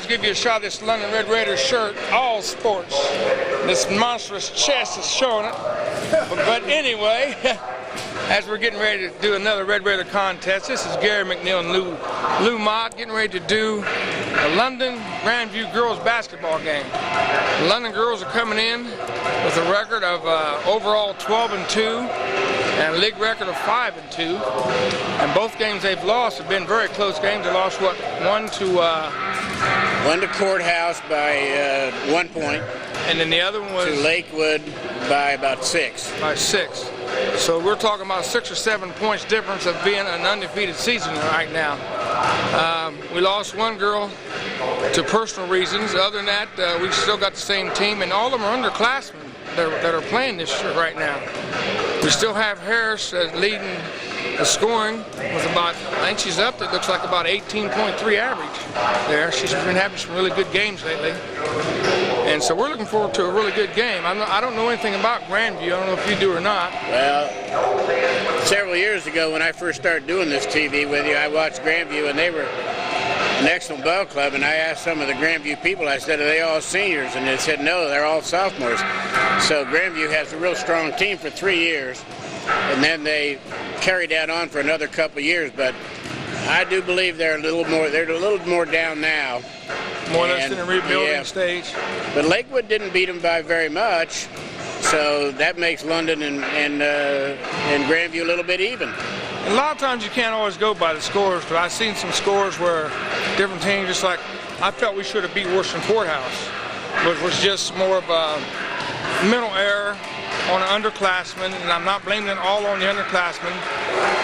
Let's give you a shot of this London Red Raiders shirt. All sports. This monstrous chest is showing it. But anyway, as we're getting ready to do another Red Raider contest, this is Gary McNeil and Lou Mott getting ready to do the London Grandview girls basketball game. The London girls are coming in with a record of overall 12-2 and a league record of 5-2. And both games they've lost have been very close games. They lost what, one to Courthouse by 1 point, and then the other one was to Lakewood by about 6. By 6. So we're talking about 6 or 7 points difference of being an undefeated season right now. We lost one girl to personal reasons. Other than that, we've still got the same team, and all of them are underclassmen that are playing this year right now. We still have Harris leading the scoring with about, I think she's up, it looks like about 18.3 average there. She's been having some really good games lately. And so we're looking forward to a really good game. I don't know anything about Grandview. I don't know if you do or not. Well, several years ago when I first started doing this TV with you, I watched Grandview, and they were an excellent ball club, and I asked some of the Grandview people, I said, are they all seniors? And they said, no, they're all sophomores. So Grandview has a real strong team for 3 years, and then they carried that on for another couple of years, but I do believe they're a little more down now. More or less in a rebuilding stage. But Lakewood didn't beat them by very much, so that makes London and Grandview a little bit even. A lot of times you can't always go by the scores, but I've seen some scores where different teams, just like I felt we should have beat Worcester Courthouse, which was just more of a mental error on an underclassman, and I'm not blaming it all on the underclassmen,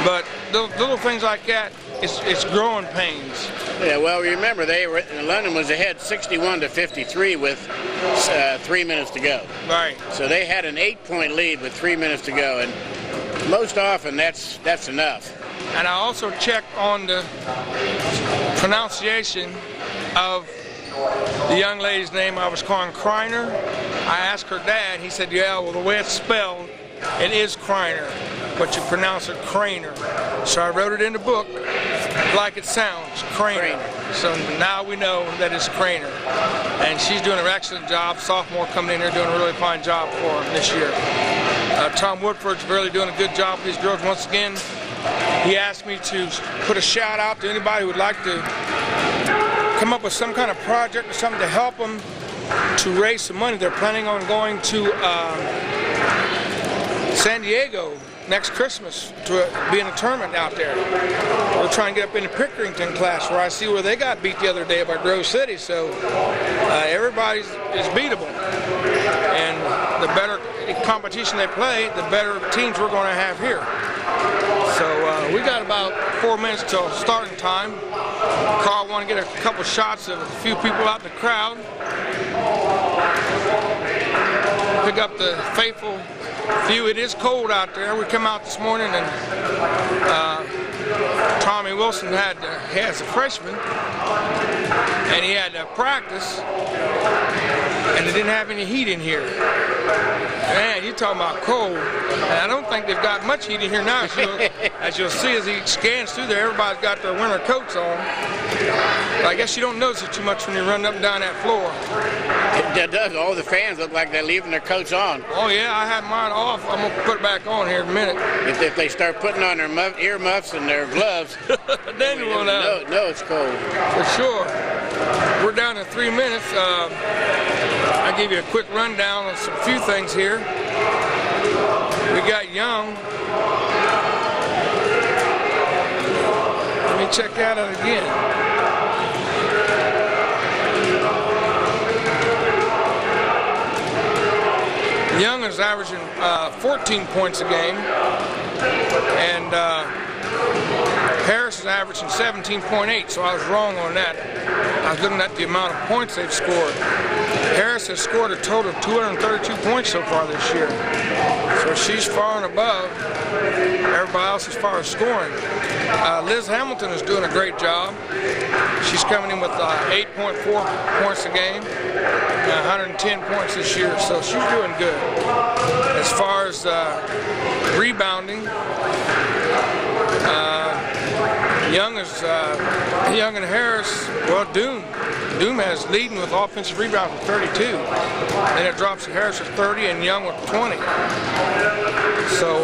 but little things like that, it's growing pains. Yeah, well, remember, London was ahead 61-53 with 3 minutes to go. Right. So they had an 8-point lead with 3 minutes to go, and most often that's enough. And I also checked on the pronunciation of the young lady's name. I was calling Kreiner. I asked her dad. He said, yeah, well, the way it's spelled, it is Kreiner, but you pronounce it Craner. So I wrote it in the book like it sounds, Craner. So now we know that it's Craner. And she's doing an excellent job. Sophomore coming in here doing a really fine job for her this year. Tom Woodford's really doing a good job with these girls. Once again, he asked me to put a shout out to anybody who would like to come up with some kind of project or something to help them to raise some money. They're planning on going to San Diego next Christmas to be in a tournament out there. We're trying to get up in the Pickerington class where I see where they got beat the other day by Grove City. So everybody is beatable. And the better competition they play, the better teams we're going to have here. So we got about 4 minutes till starting time. Carl want to get a couple shots of a few people out in the crowd. Pick up the faithful few. It is cold out there. We come out this morning and Tommy Wilson has a freshman, and he had practice, and they didn't have any heat in here. Man, you're talking about cold. And I don't think they've got much heat in here now. As you'll see as he scans through there, everybody's got their winter coats on. But I guess you don't notice it too much when you're running up and down that floor. It does. All the fans look like they're leaving their coats on. Oh, yeah, I had mine off. I'm going to put it back on here in a minute. If they start putting on their ear muffs and their gloves, then you will know. No, it's cold. For sure. We're down to 3 minutes. I'll give you a quick rundown of some few things here. We got Young. Let me check that out again. Young is averaging 14 points a game, and Harris is averaging 17.8, so I was wrong on that. I was looking at the amount of points they've scored. Harris has scored a total of 232 points so far this year, so she's far and above everybody else as far as scoring. Liz Hamilton is doing a great job. She's coming in with 8.4 points a game, 110 points this year, so she's doing good. As far as rebounding, Young and Harris, well, Dune Doom has leading with offensive rebounds with 32. Then it drops to Harris with 30 and Young with 20. So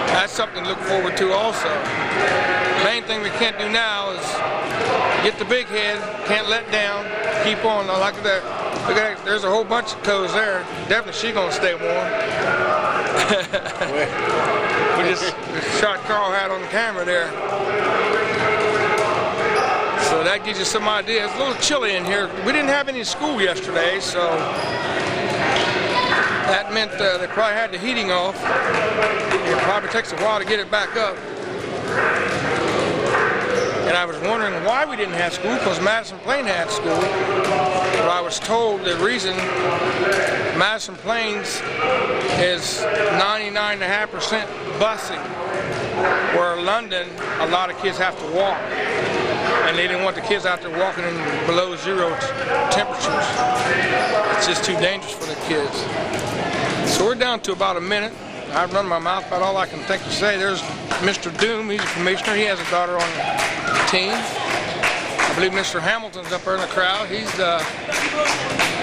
that's something to look forward to also. The main thing we can't do now is get the big head, can't let down, keep on. Like that, look at that, there's a whole bunch of toes there. Definitely she's gonna stay warm. We just shot Carl had on the camera there. So that gives you some idea. It's a little chilly in here. We didn't have any school yesterday, so that meant they probably had the heating off. It probably takes a while to get it back up. And I was wondering why we didn't have school, because Madison Plain had school. But I was told the reason Madison Plains is 99.5% busing, where London, a lot of kids have to walk. And they didn't want the kids out there walking in below zero temperatures. It's just too dangerous for the kids. So we're down to about a minute. I've run my mouth about all I can think to say. There's Mr. Doom, he's a commissioner. He has a daughter on the team. I believe Mr. Hamilton's up there in the crowd. He's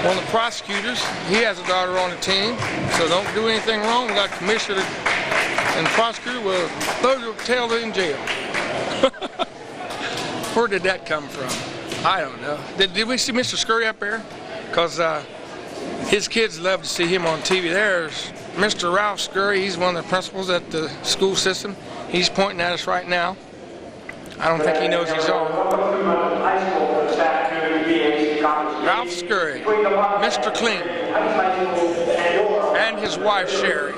one of the prosecutors. He has a daughter on the team. So don't do anything wrong. We got a commissioner and the prosecutor will throw your tail in jail. Where did that come from? I don't know. Did we see Mr. Scurry up there? Because his kids love to see him on TV. There's Mr. Ralph Scurry. He's one of the principals at the school system. He's pointing at us right now. I don't think he knows he's on. Ralph Scurry, Mr. Clean, and his wife Sherry.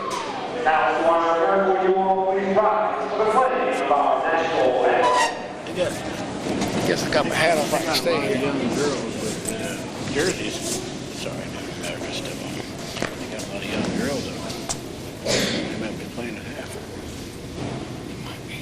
I guess I got my hat off. I can stay here. Young girls with jerseys. Sorry, no, America's still on. They got a lot of young girls over. They might be playing a half. It might be.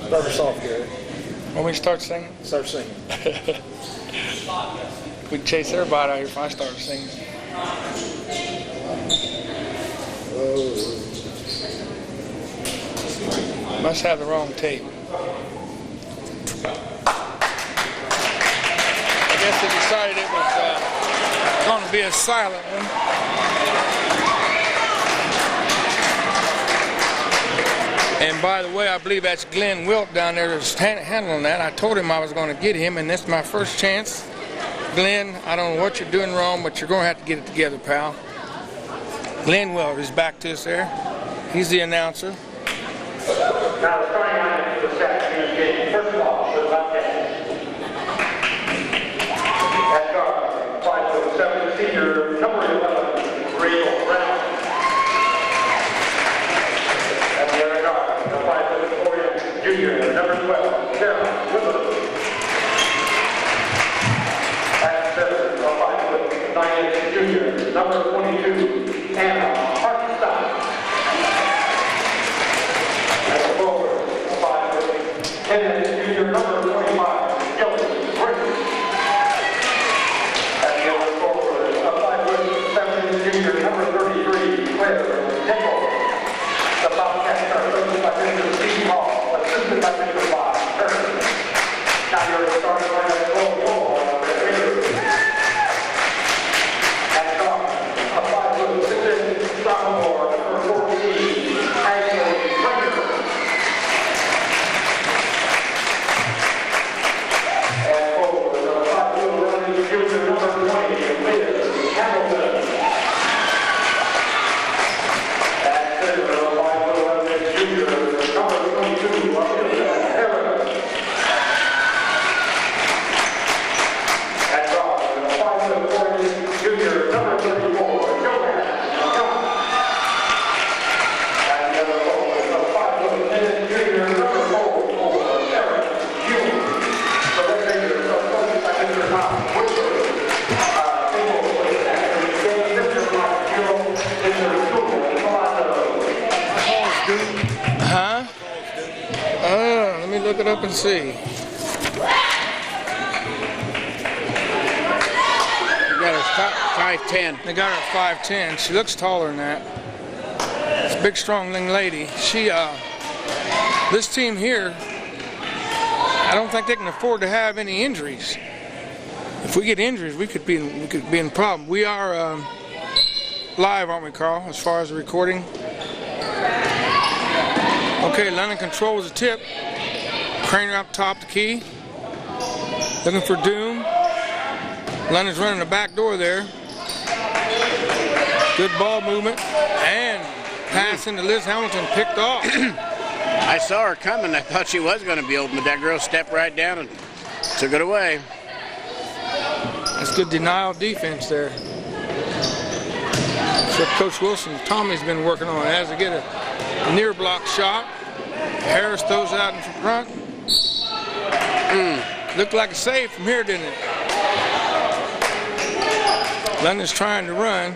Start us off, Gary. Want me to start singing? Start singing. We'd chase everybody out here if I started singing. Must have the wrong tape. I guess they decided it was going to be a silent one. And by the way, I believe that's Glenn Wilt down there that's handling that. I told him I was going to get him, and this is my first chance. Glenn, I don't know what you're doing wrong, but you're going to have to get it together, pal. Glenn Wilt is back to us there. He's the announcer. Now, starting out this afternoon's game, first of all, for the Buckeyes. At guard, 5'7", senior, number 11, Rachel Brown. At the other guard, 5'4", junior, number 12, Sarah Woodland. At center, 5'9", junior, number 22, Anna Hartenstein. And junior number 25, Kelly Britton. At the other forward, a 5'7" junior number 33, Claire Nickel. The Bobcats are coached by Mr. Steve Hall, assisted by Mr. Bob Turner. Now you're starting line at 12 goal on the Raiders. At guard, a 5'6" sophomore number 14, Ashley Brinker. Junior number 20, Liz Hamilton. At center, 5'11", junior number 22, Amelia Harris. At guard, 5'4", junior number 34, Joanne Young. At the other forward, 5'10", junior number 4, Eric Hughes. The Red Raiders are coached by Mr. Tom Woodward. look it up and see. Got her 5'10". They got her at 5'10". She looks taller than that. It's a big, strong young lady. This team here, I don't think they can afford to have any injuries. If we get injuries, we could be in problem. We are live, aren't we, Carl? As far as the recording. Okay, London controls the tip. Craner up top the key. Looking for Doom. London's running the back door there. Good ball movement. And pass into Liz Hamilton, picked off. I saw her coming. I thought she was going to be open, but that girl stepped right down and took it away. That's good denial defense there. That's what Coach Wilson, Tommy's been working on. As they get a near block shot, Harris throws it out in front. Looked like a save from here, didn't it? London's trying to run.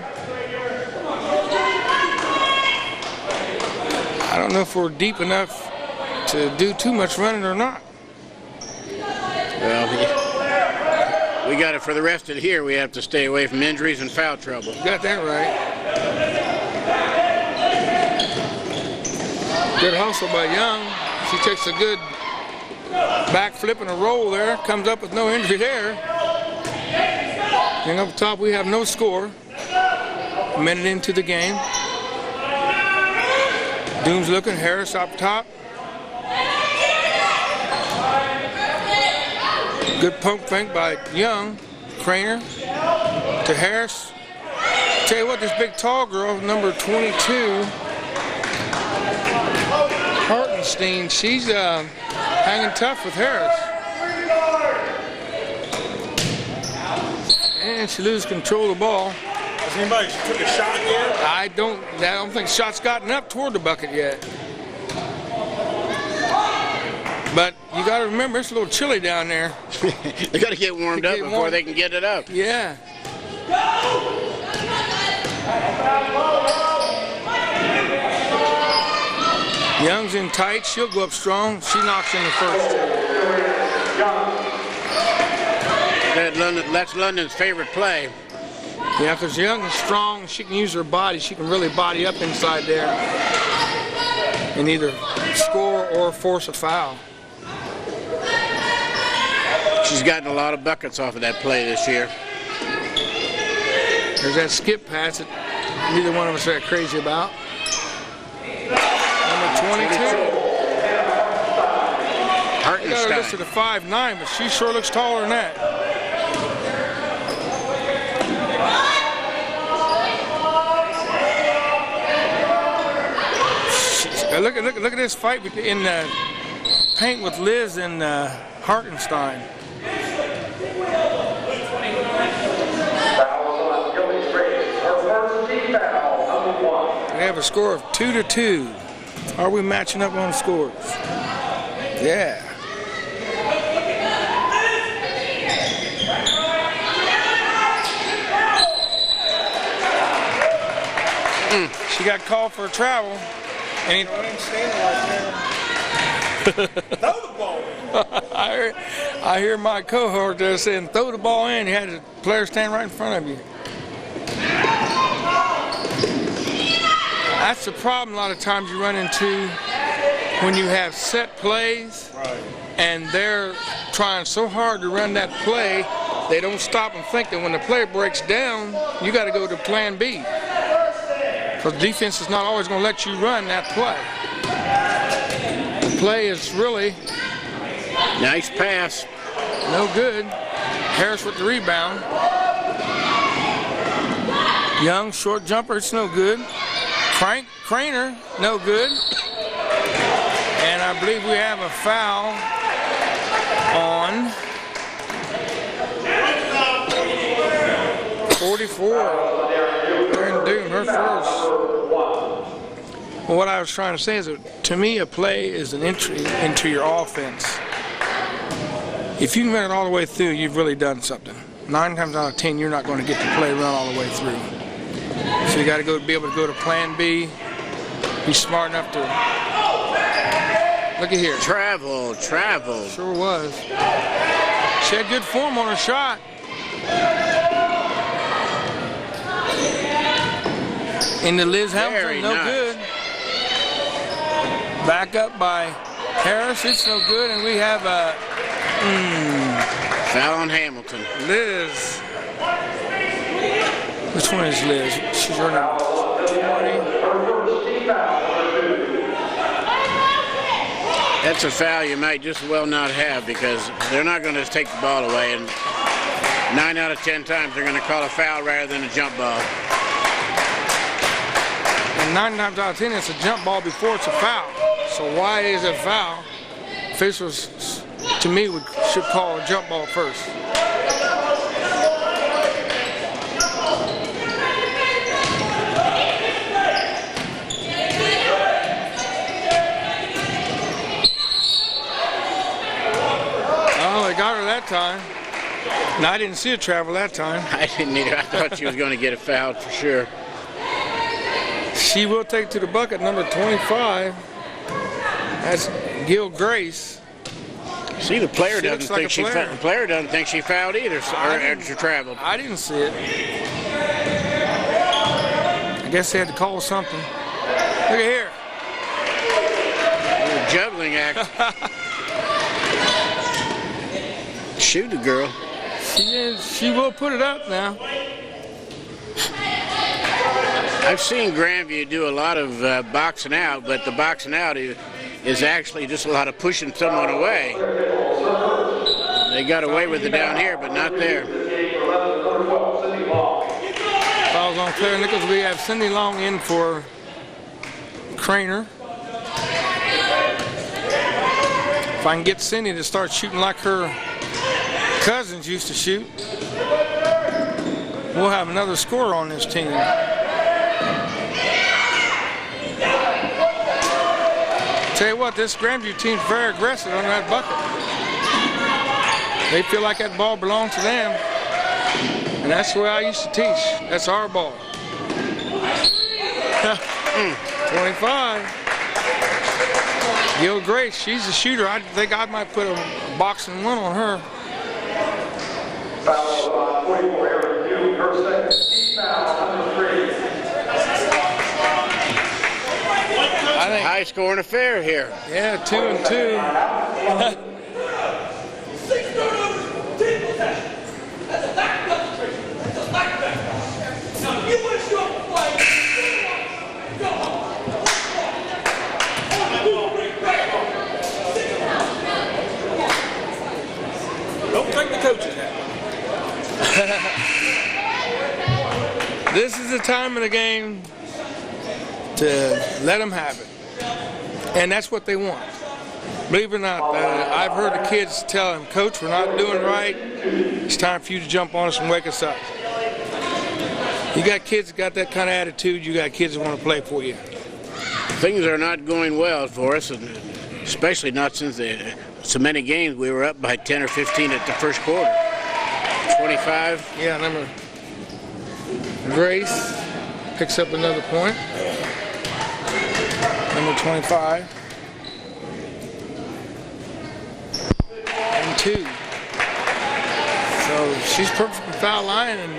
I don't know if we're deep enough to do too much running or not. Well, we got it for the rest of the year. We have to stay away from injuries and foul trouble. Got that right. Good hustle by Young. She takes a good back flip and a roll there. Comes up with no injury there. And up top we have no score. A minute into the game. Doom's looking, Harris up top. Good pump fake by Young. Craner to Harris. Tell you what, this big tall girl, number 22, Hartenstein, she's hanging tough with Harris. And she loses control of the ball. Has anybody took a shot yet? I don't think shots gotten up toward the bucket yet. But you got to remember, it's a little chilly down there. They got to get warmed up before they can get it up. Yeah. Young's in tight. She'll go up strong. She knocks in the first. That's London's favorite play. Yeah, because Young is strong. She can use her body. She can really body up inside there and either score or force a foul. She's gotten a lot of buckets off of that play this year. There's that skip pass that neither one of us are crazy about. Number 22. I got her listed at 5'9", but she sure looks taller than that. Look at this fight in the paint with Liz and Hartenstein. We have a score of 2-2. Are we matching up on scores? Yeah. She got called for travel. And I ain't standing right there. Throw the ball in. I hear my cohort there saying, throw the ball in. You had the player stand right in front of you. That's the problem a lot of times you run into when you have set plays, Right. and they're trying so hard to run that play, they don't stop and think that when the play breaks down, you got to go to plan B. Because defense is not always going to let you run that play. The play is really Nice pass. no good. Harris with the rebound. Young, short jumper, it's no good. Craner, no good. And I believe we have a foul on 44. Doom, her first. Well, what I was trying to say is that to me, a play is an entry into your offense. If you can run it all the way through, you've really done something. 9 times out of 10, you're not going to get the play run all the way through. So you got to be able to go to plan B, be smart enough to Look at here. Travel. Sure was. She had good form on her shot. Into Liz Hamilton, no good. Back up by Harris, it's no good, and we have a foul on Hamilton. Liz. Which one is Liz? She's her number 20. That's a foul you might just well not have, because they're not going to take the ball away, and 9 out of 10 times they're going to call a foul rather than a jump ball. And 9 times out of 10 it's a jump ball before it's a foul. So why is it a foul? Officials, to me, should call a jump ball first. Oh, they got her that time. And I didn't see her travel that time. I didn't either. I thought she was going to get a foul for sure. She will take to the bucket, number 25. That's Gil Grace. See, the player doesn't like think the player doesn't think she fouled either, or she traveled. I didn't see it. I guess they had to call something. Look at here. A juggling act. Shoot the girl. She will put it up now. I've seen Grandview do a lot of boxing out, but the boxing out is actually just a lot of pushing someone away. They got away with it down here, but not there. Fouls on Claire Nichols. We have Cindy Long in for Craner. If I can get Cindy to start shooting like her cousins used to shoot, we'll have another scorer on this team. Tell you what, this Grandview team's very aggressive on that bucket. They feel like that ball belongs to them. And that's the way I used to teach. That's our ball. 25. Gil Grace, she's a shooter. I think I might put a boxing one on her. Foul 44, Aaron Hugh, her second. Foul number 3. I think high scoring affair here. Yeah, 2 and 2. Don't take the coach's hat. This is the time of the game to let them have it. And that's what they want. Believe it or not, I've heard the kids tell them, Coach, we're not doing right. It's time for you to jump on us and wake us up. You got kids that got that kind of attitude. You got kids that want to play for you. Things are not going well for us, and especially not since so many games we were up by 10 or 15 at the first quarter. 25. Yeah, number Grace picks up another point. Number 25. And 2. So she's perfect from foul line, and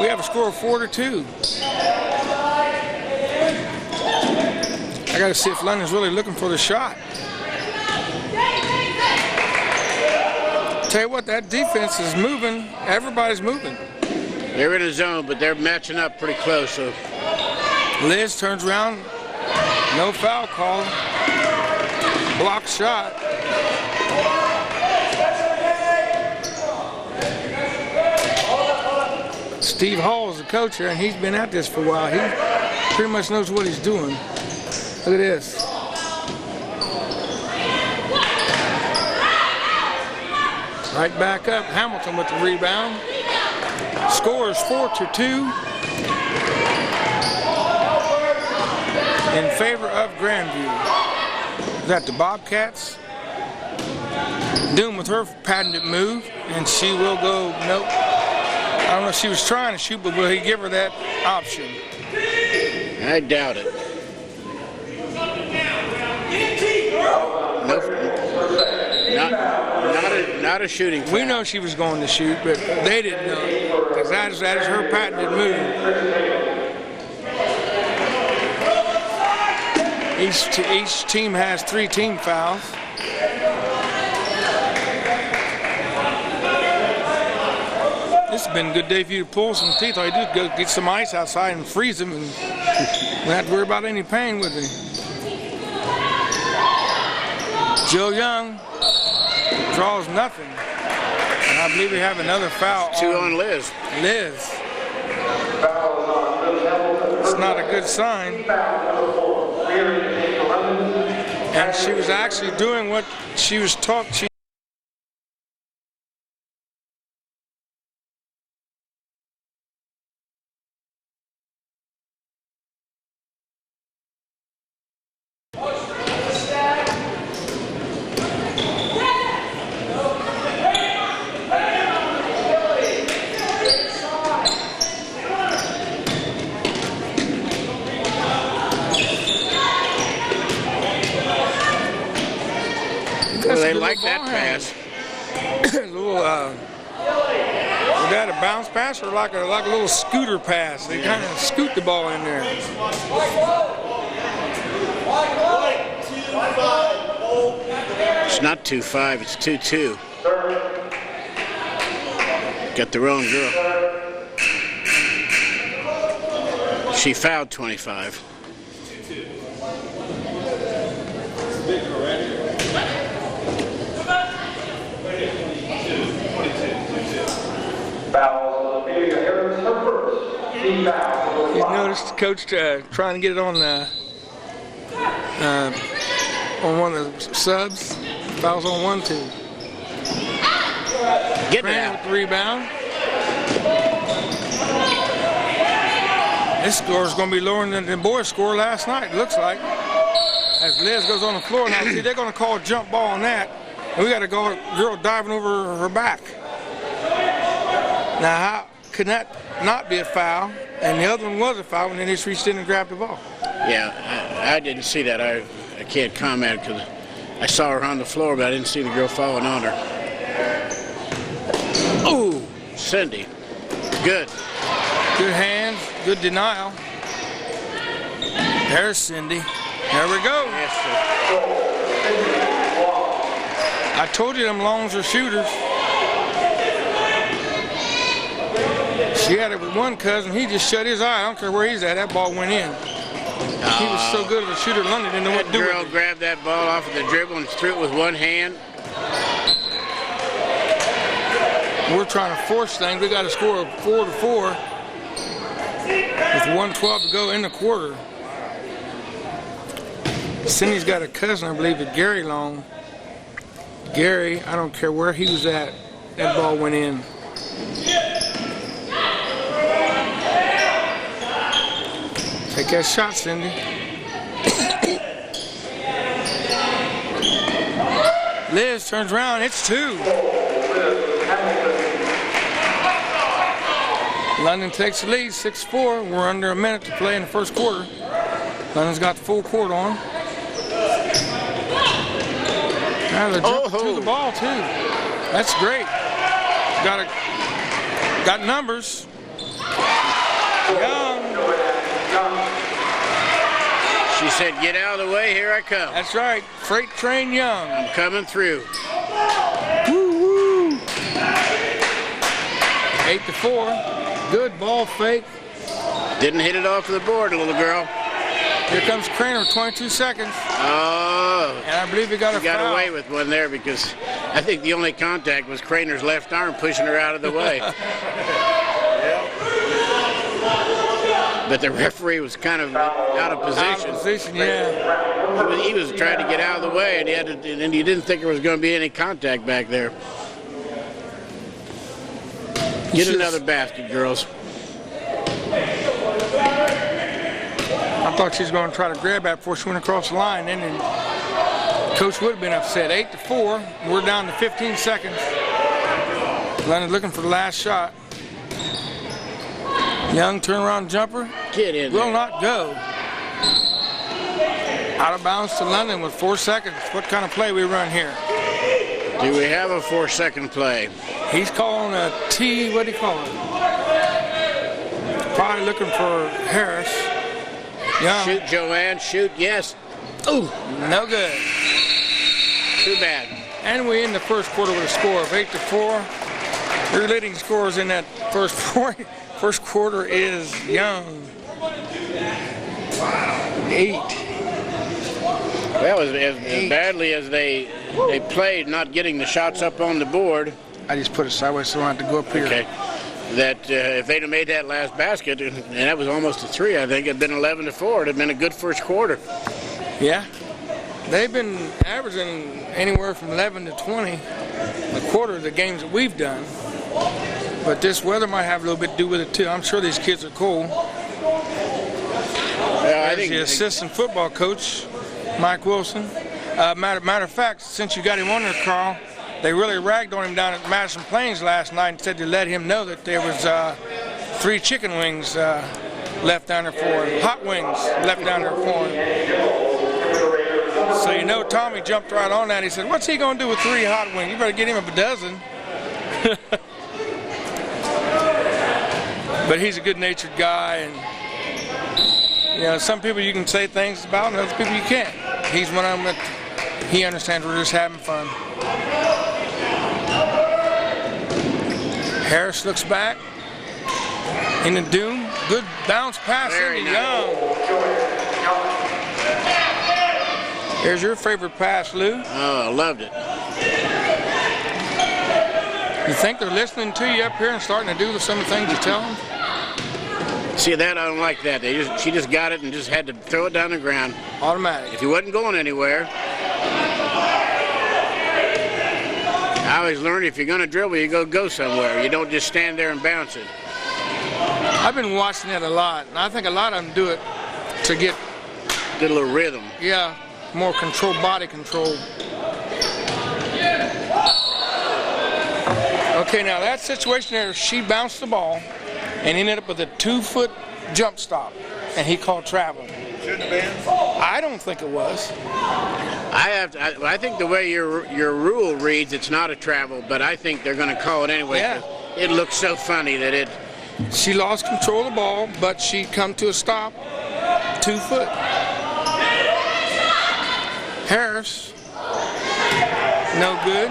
we have a score of 4-2. I got to see if London's really looking for the shot. Tell you what, that defense is moving. Everybody's moving. They're in a zone, but they're matching up pretty close. So Liz turns around. No foul call. Block shot. Steve Hall is the coach here, and he's been at this for a while. He pretty much knows what he's doing. Look at this. Right back up. Hamilton with the rebound. Score is 4-2 in favor of Grandview. Is that the Bobcats? Doom with her patented move, and she will go, nope. I don't know if she was trying to shoot, but will he give her that option? I doubt it. Not a shooting foul. We know she was going to shoot, but they didn't know, because that is her patented move. Each team has 3 team fouls. This has been a good day for you to pull some teeth. All you do is go get some ice outside and freeze them, and you don't have to worry about any pain with it. Joe Young draws nothing. And I believe we have another foul. 2 on Liz. It's not a good sign. And she was actually doing what she was taught. Well, they like that pass. Was that a bounce pass or like a little scooter pass? They kind of scoot the ball in there. It's not 2-5, it's 2-2. Got the wrong girl. She fouled 25. He's noticed the coach trying to get it on one of the subs. Fouls on 1-2. Get it out. With the rebound. This score is going to be lower than the boys' score last night, it looks like. As Liz goes on the floor now, see, they're going to call a jump ball on that. And we got a girl diving over her back. Now, how could that not be a foul? And the other one was a foul, and then they just reached in and grabbed the ball. Yeah, I didn't see that. I can't comment because I saw her on the floor, but I didn't see the girl falling on her. Oh, Cindy. Good. Good hands, good denial. There's Cindy. There we go. Yes, I told you them longs are shooters. She had it with one cousin. He just shut his eye. I don't care where he's at. That ball went in. He was so good of a shooter, London didn't know what to do with it. That girl grabbed that ball off of the dribble and threw it with one hand. We're trying to force things. We got to score 4-4 with 1:12 to go in the quarter. Cindy's got a cousin, I believe, at Gary Long. Gary, I don't care where he was at. That ball went in. Take that shot, Cindy. Liz turns around, it's 2. London takes the lead, 6-4. We're under a minute to play in the first quarter. London's got the full court on. Now they're jumping to the ball, too. That's great. Got numbers. Young. She said, get out of the way, here I come. That's right, Freight Train Young. I'm coming through. Woo-woo. 8-4, good ball fake. Didn't hit it off the board, little girl. Here comes Craner, 22 seconds. Oh. And I believe he got a foul. Got away with one there because I think the only contact was Craner's left arm pushing her out of the way. But the referee was kind of out of position. Out of position, yeah. He was trying to get out of the way, and he didn't think there was going to be any contact back there. Get another basket, girls. I thought she was going to try to grab that before she went across the line. Then Coach would have been upset. 8-4. We're down to 15 seconds. London looking for the last shot. Young turnaround jumper. Get in Will there. not go. Out of bounds to London with 4 seconds. What kind of play we run here? Do we have a 4-second play? He's calling a T, what do you call it? Probably looking for Harris. Young. Shoot, Joanne, shoot, yes. Ooh, no good. Too bad. And we end the first quarter with a score of 8-4. Your leading scores in that first quarter is Young. 8. Well, as badly as they played, not getting the shots up on the board. I just put it sideways so I don't have to go up here. Okay. That if they'd have made that last basket, and that was almost a 3, I think it'd been 11-4. It'd have been a good first quarter. Yeah. They've been averaging anywhere from 11 to 20 a quarter of the games that we've done. But this weather might have a little bit to do with it too. I'm sure these kids are cold. I think the assistant football coach, Mike Wilson. Matter of fact, since you got him on there, Carl, they really ragged on him down at Madison Plains last night and said to let him know that there was 3 chicken wings left down there for him, hot wings left down there for him. So you know Tommy jumped right on that. He said, what's he going to do with 3 hot wings? You better get him a dozen. But he's a good-natured guy, and you know, some people you can say things about, and other people you can't. He's one of them that he understands we're just having fun. Harris looks back in the doom. Good bounce pass into Young. Here's your favorite pass, Lou. Oh, I loved it. You think they're listening to you up here and starting to do some of the things you tell them? See, that I don't like that. She just got it and just had to throw it down the ground. Automatic. If he wasn't going anywhere. I always learned if you're going to dribble, you go somewhere. You don't just stand there and bounce it. I've been watching that a lot, and I think a lot of them do it to get a little rhythm. Yeah, more control, body control. Okay, now that situation there, she bounced the ball and ended up with a 2-foot jump stop, and he called travel. Shouldn't have been. I don't think it was. I think the way your rule reads, it's not a travel, but I think they're going to call it anyway. Yeah. It looks so funny that it. She lost control of the ball, but she come to a stop, 2 foot. Harris, no good.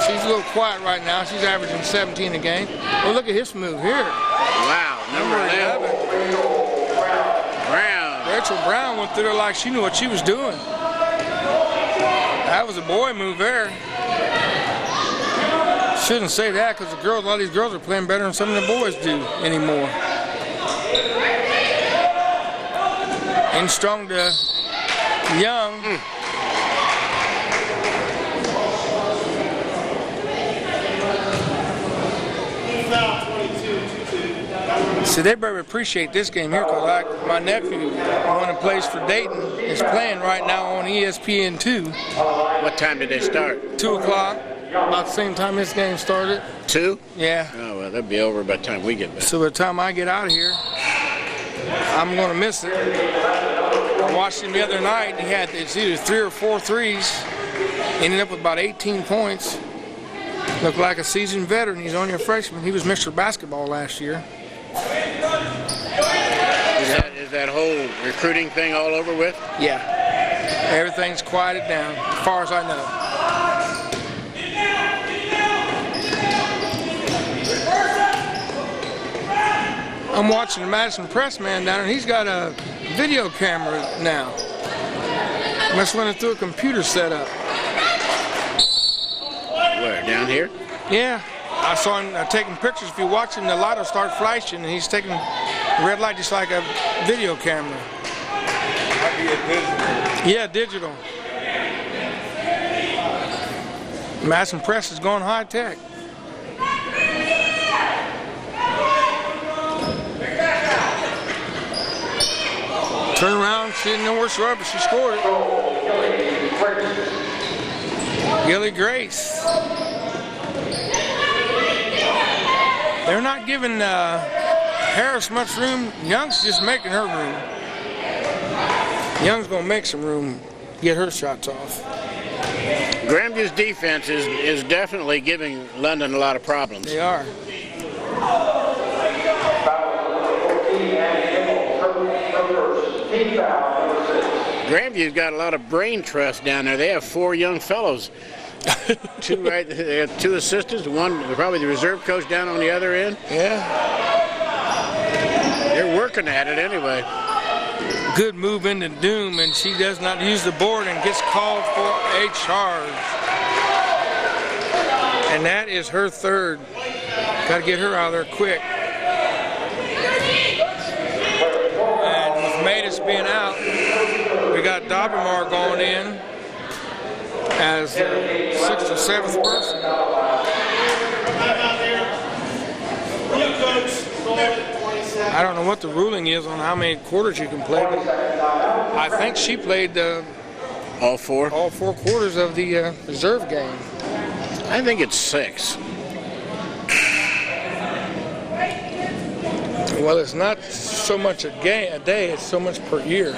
She's a little quiet right now. She's averaging 17 a game. Oh, look at his move here. Wow, number 11. Brown. Rachel Brown went through there like she knew what she was doing. That was a boy move there. Shouldn't say that because a lot of these girls are playing better than some of the boys do anymore. In strong to Young. See, they better appreciate this game here because my nephew, the one that plays for Dayton, is playing right now on ESPN2. What time did they start? 2 o'clock, about the same time this game started. 2? Yeah. Oh, well, that'll be over by the time we get back. So by the time I get out of here, I'm going to miss it. I watched him the other night, and he had it's either 3 or 4 threes. Ended up with about 18 points. Looked like a seasoned veteran. He's only a freshman. He was Mr. Basketball last year. Is that whole recruiting thing all over with? Yeah. Everything's quieted down, as far as I know. I'm watching the Madison Press man down there, and he's got a video camera now. Must run it through a computer setup. Where, down here? Yeah. I saw him taking pictures. If you watch him, the light will start flashing, and he's taking the red light just like a video camera. Might be a digital. Yeah, digital. Madison Press is going high tech. Turn around, she didn't know where she was, but she scored it. Gilly Grace. They're not giving Harris much room. Young's just making her room. Young's going to make some room, get her shots off. Grandview's defense is definitely giving London a lot of problems. They are. Grandview's got a lot of brain trust down there. They have 4 young fellows. They have 2 assistants, one probably the reserve coach down on the other end. Yeah. They're working at it anyway. Good move into Doom, and she does not use the board and gets called for a charge. And that is her 3rd. Got to get her out of there quick. And with Matus being out, we got Dobbermar going in as the 6th or 7th person. I don't know what the ruling is on how many quarters you can play, but I think she played all 4 quarters of the reserve game. I think it's 6. Well, it's not so much a day, it's so much per year,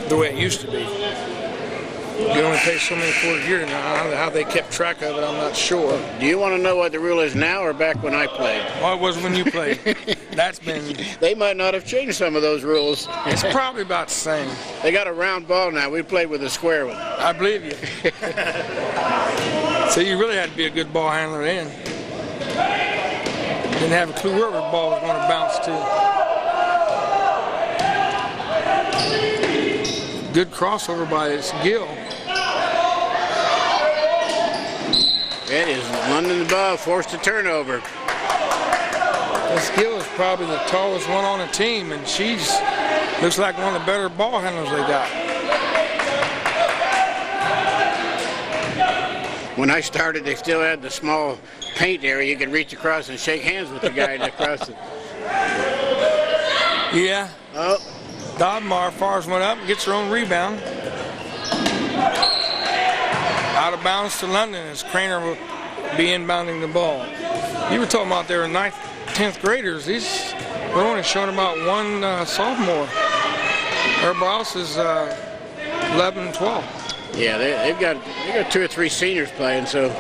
the way it used to be. You only play so many quarters a year now. How they kept track of it, I'm not sure. Do you want to know what the rule is now or back when I played? Well, it was when you played. That's been... They might not have changed some of those rules. It's probably about the same. They got a round ball now. We played with a square one. I believe you. So you really had to be a good ball handler then. Didn't have a clue where the ball was going to bounce to. Good crossover by Gill. It is London above, forced a turnover. This Gill is probably the tallest one on the team, and she's looks like one of the better ball handlers they got. When I started, they still had the small paint area. You could reach across and shake hands with the guy across it. Yeah. Oh. Dobmar fars one up and gets her own rebound. Out of bounds to London as Craner will be inbounding the ball. You were talking about they were 9th, 10th graders. We're only showing about one sophomore. Everybody else is 11 and 12. Yeah, they got 2 or 3 seniors playing, so.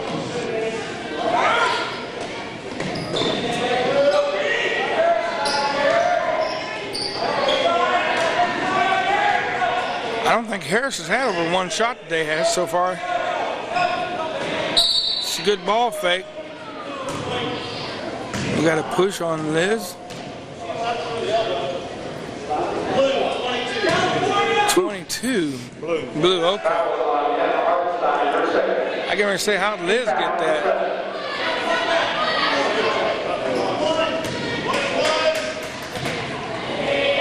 I don't think Harris has had over 1 shot today has so far. It's a good ball fake. We got a push on Liz. 22. Blue, okay. I can't really say how did Liz get that.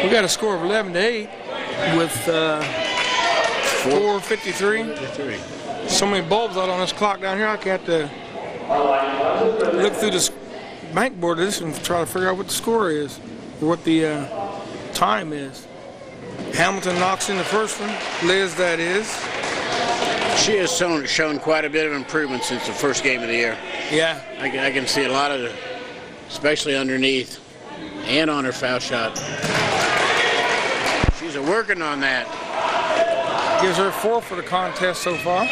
We got a score of 11-8 with 4:53. So many bulbs out on this clock down here. I have to look through this bank board of this and try to figure out what the score is, or what the time is. Hamilton knocks in the first one. Liz, that is. She has shown quite a bit of improvement since the first game of the year. Yeah. I can see a lot of it, especially underneath and on her foul shot. She's working on that. Gives her 4 for the contest so far.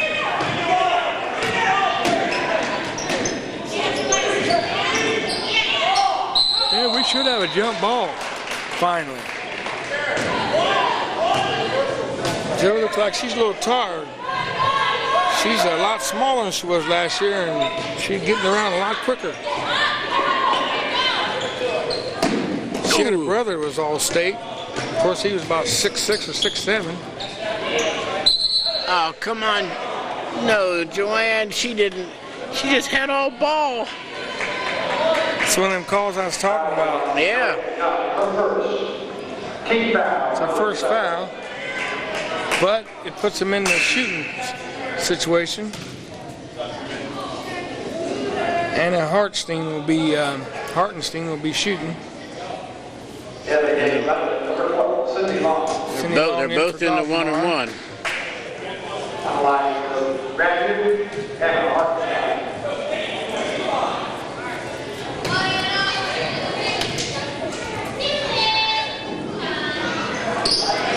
Yeah, we should have a jump ball, finally. Joe looks like she's a little tired. She's a lot smaller than she was last year, and she's getting around a lot quicker. She had a brother who was All-State. Of course, he was about 6'6" or 6'7". Oh, come on. No, Joanne, she didn't. She just had all ball. It's one of them calls I was talking about. Yeah. It's her first foul, but it puts him in the shooting situation. Anna Hartenstein will be shooting. They're both in the 1-and-1.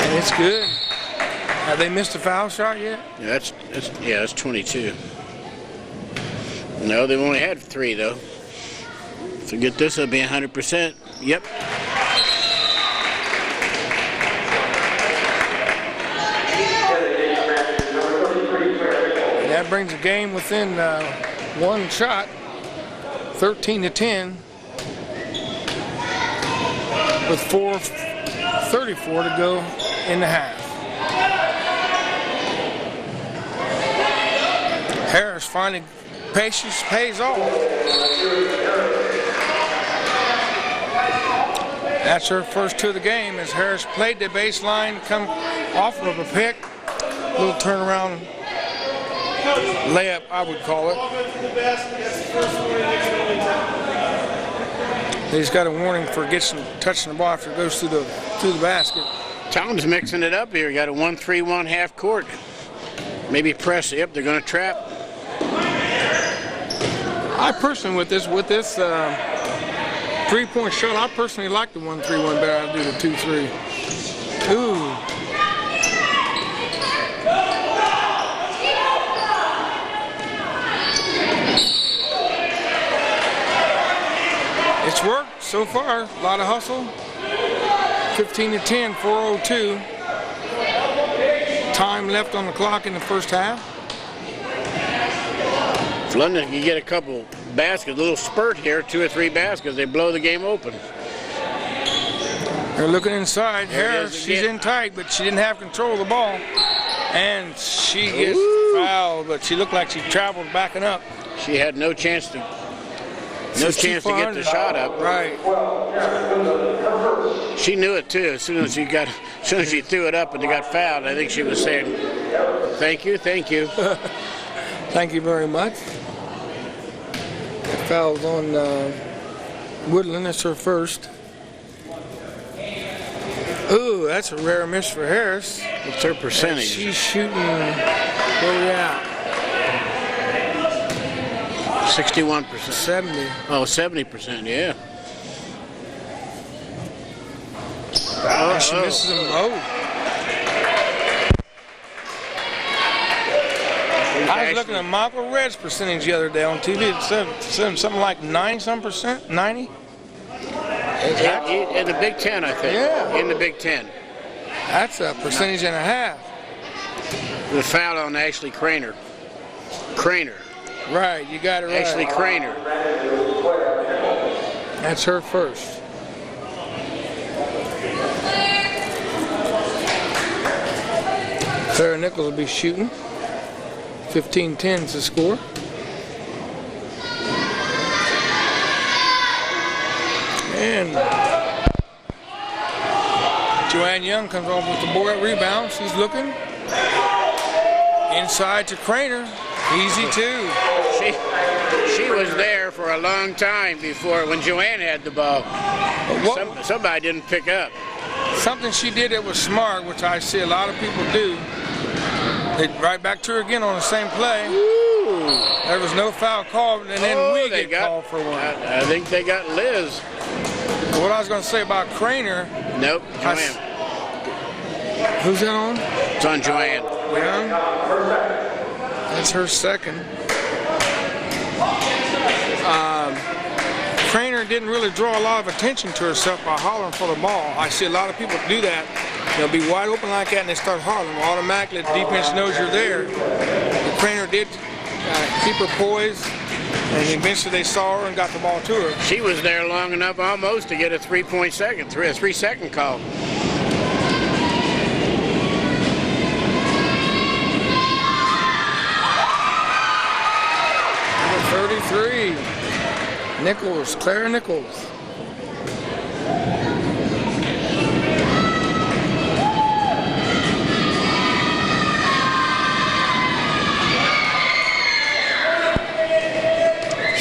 And it's good. Have they missed a foul shot yet? Yeah, that's 22. No, they've only had 3 though. So get this, it'll be 100%. Yep. That brings the game within 1 shot, 13-10, with 4:34 to go in the half. Harris finally, patience pays off. That's her first 2 of the game as Harris played the baseline, come off of a pick, little turnaround layup, I would call it. He's got a warning for touching the ball after it goes through the basket. Tom's mixing it up here. Got a 1-3-1 half court. Maybe press. Yep, they're going to trap. I personally, with this 3-point shot, I personally like the 1-3-1 better than I do the 2-3. Ooh. It's worked so far. A lot of hustle. 15-10, 4:02. Time left on the clock in the first half. If London can get a couple baskets, a little spurt here, 2 or 3 baskets, they blow the game open. They're looking inside. Harris, she's in tight, but she didn't have control of the ball. And she gets fouled, but she looked like she traveled backing up. She had no chance to get the shot up. Right. She knew it too. As soon as she threw it up and they got fouled, I think she was saying, "Thank you, thank you." Thank you very much. Foul's on Woodland. That's her first. Ooh, that's a rare miss for Harris. What's her percentage? She's shooting. Where we at? 61%. 70. Oh, 70%. Yeah. She misses them both. I was looking at Michael Red's percentage the other day on TV. It said something like 90-some%, 90. In the Big Ten, I think. Yeah. In the Big Ten. That's a percentage and a half. The foul on Ashley Craner. Right, you got it right. Ashley Craner. That's her first. Sarah Nichols will be shooting. 15-10 is the score. And Joanne Young comes off with the board rebound. She's looking. Inside to Craner. Easy two. She was there for a long time before when Joanne had the ball. Somebody didn't pick up. Something she did that was smart, which I see a lot of people do. They right back to her again on the same play. Ooh. There was no foul called, and then we get called for one. I think they got Liz. What I was going to say about Craner. Nope, Joanne. Who's that on? It's on Joanne. Young. That's her second. Craner didn't really draw a lot of attention to herself by hollering for the ball. I see a lot of people do that. They'll be wide open like that and they start hollering. Automatically the defense knows you're there. But Craner did keep her poised, and eventually they saw her and got the ball to her. She was there long enough almost to get a 3-second call. 33. Nichols, Clara Nichols.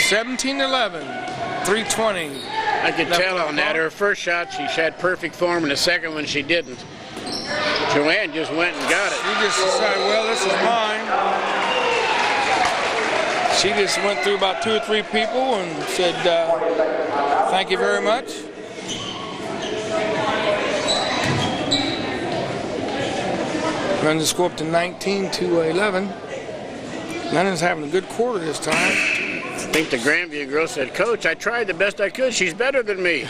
(17-11), 3:20. I could tell on that. Her first shot, she had perfect form, and the second one, she didn't. Joanne just went and got it. She just decided, well, this is mine. She just went through about 2 or 3 people and said, thank you very much. Runs the score up to 19-11. London's having a good quarter this time. I think the Grandview girl said, "Coach, I tried the best I could. She's better than me."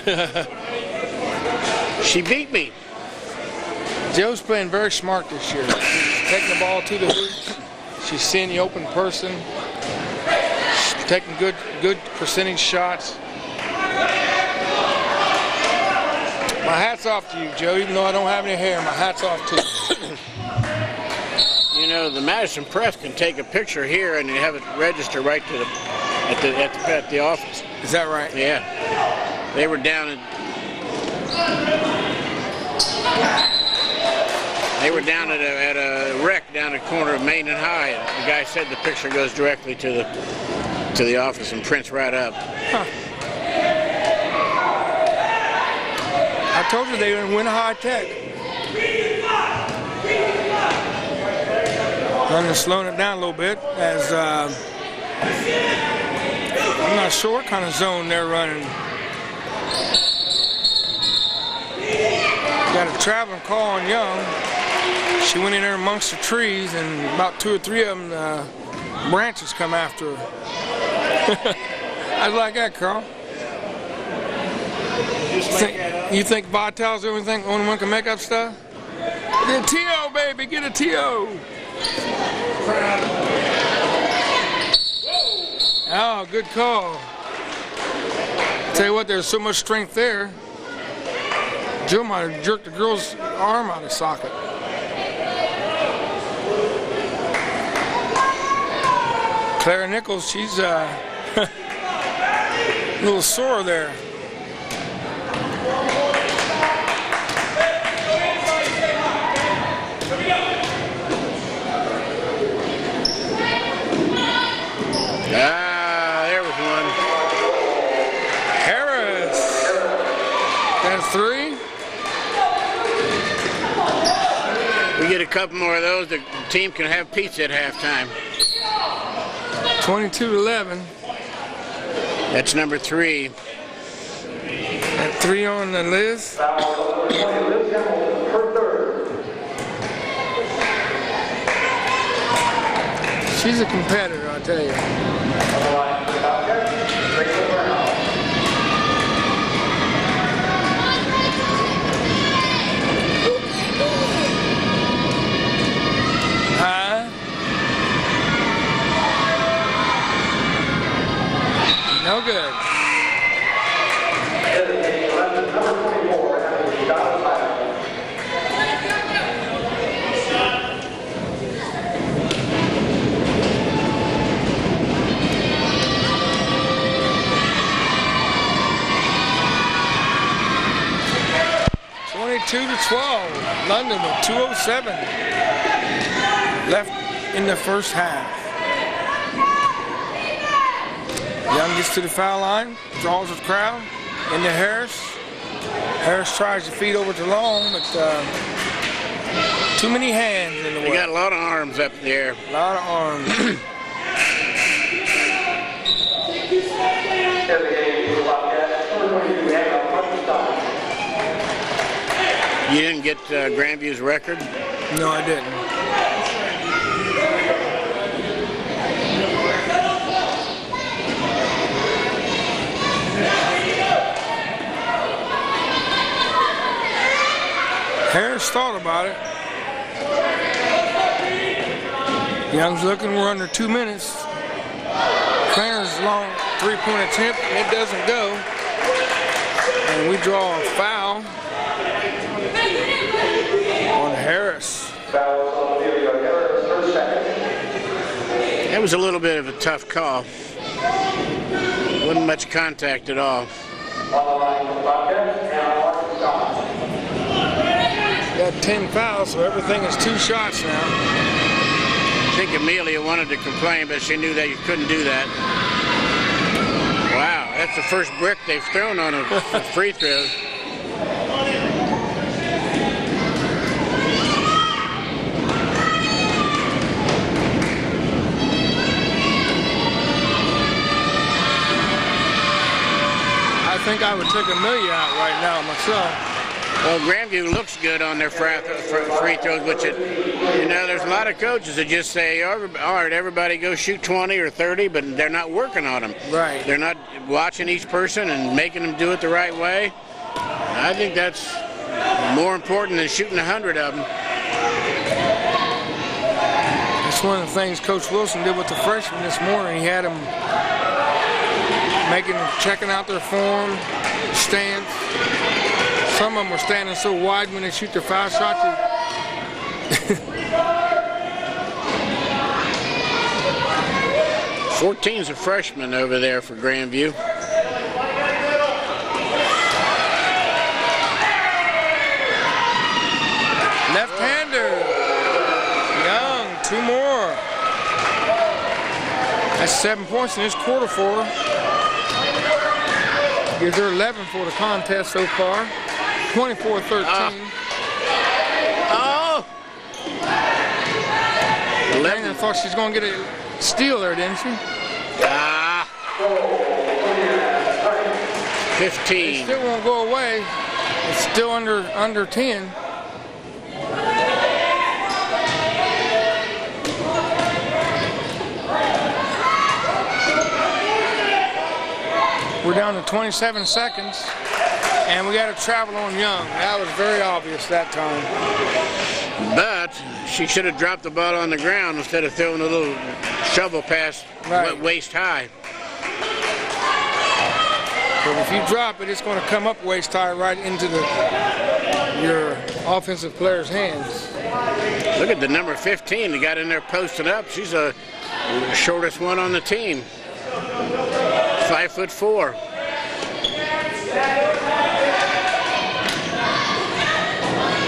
She beat me. Joe's playing very smart this year. She's taking the ball to the hoop. She's seeing the open person. She's taking good percentage shots. My hat's off to you, Joe. Even though I don't have any hair, my hat's off to you. You know, the Madison Press can take a picture here and have it register right to at the office. Is that right? Yeah. They were down at a wreck down the corner of Main and High. And the guy said the picture goes directly to the office and prints right up. Huh. I told you they didn't win high tech. London's slowing it down a little bit as I'm not sure what kind of zone they're running. Got a traveling call on Young. She went in there amongst the trees and about 2 or 3 of them branches come after her. I like that, Carl. You think Vital's the only one can make up stuff? Get a TO, baby, get a TO. Oh, good call. Tell you what, there's so much strength there. Joe might have jerked the girl's arm out of socket. Clara Nichols, she's a little sore there. There was one. Harris. That's 3. We get a couple more of those, the team can have pizza at halftime. 22-11. That's number 3. At 3 on the list. She's a competitor, I'll tell you. No good. 22-12. London with 2:07 left in the first half. Young gets to the foul line, draws his crowd into Harris. Harris tries to feed over to Long, but too many hands in the way. They got a lot of arms up there. A lot of arms. You didn't get Grandview's record? No, I didn't. Harris thought about it. Young's looking, we're under 2 minutes. Clarence long 3-point attempt, and it doesn't go. And we draw a foul on Harris. That was a little bit of a tough call. Wasn't much contact at all. Got 10 fouls, so everything is 2 shots now. I think Amelia wanted to complain, but she knew that you couldn't do that. Wow, that's the first brick they've thrown on a free throw. I think I would take Amelia out right now myself. Well, Grandview looks good on their free throws, which there's a lot of coaches that just say, all right, everybody go shoot 20 or 30, but they're not working on them. Right. They're not watching each person and making them do it the right way. I think that's more important than shooting 100 of them. That's one of the things Coach Wilson did with the freshmen this morning. He had them checking out their form, stance. Some of them were standing so wide when they shoot their foul shots. 14's a freshman over there for Grandview. Left-hander. Young, 2 more. That's 7 points in this quarter for her. Gives her 11 for the contest so far. 24-13. Oh! 11. I thought she was going to get a steal there, didn't she? 15. It still won't go away. It's still under 10. We're down to 27 seconds, and we got to travel on Young. That was very obvious that time. But she should have dropped the ball on the ground instead of throwing a little shovel pass waist high. But if you drop it, it's going to come up waist high right into your offensive player's hands. Look at the number 15 that got in there posted up. She's the shortest one on the team. 5'4".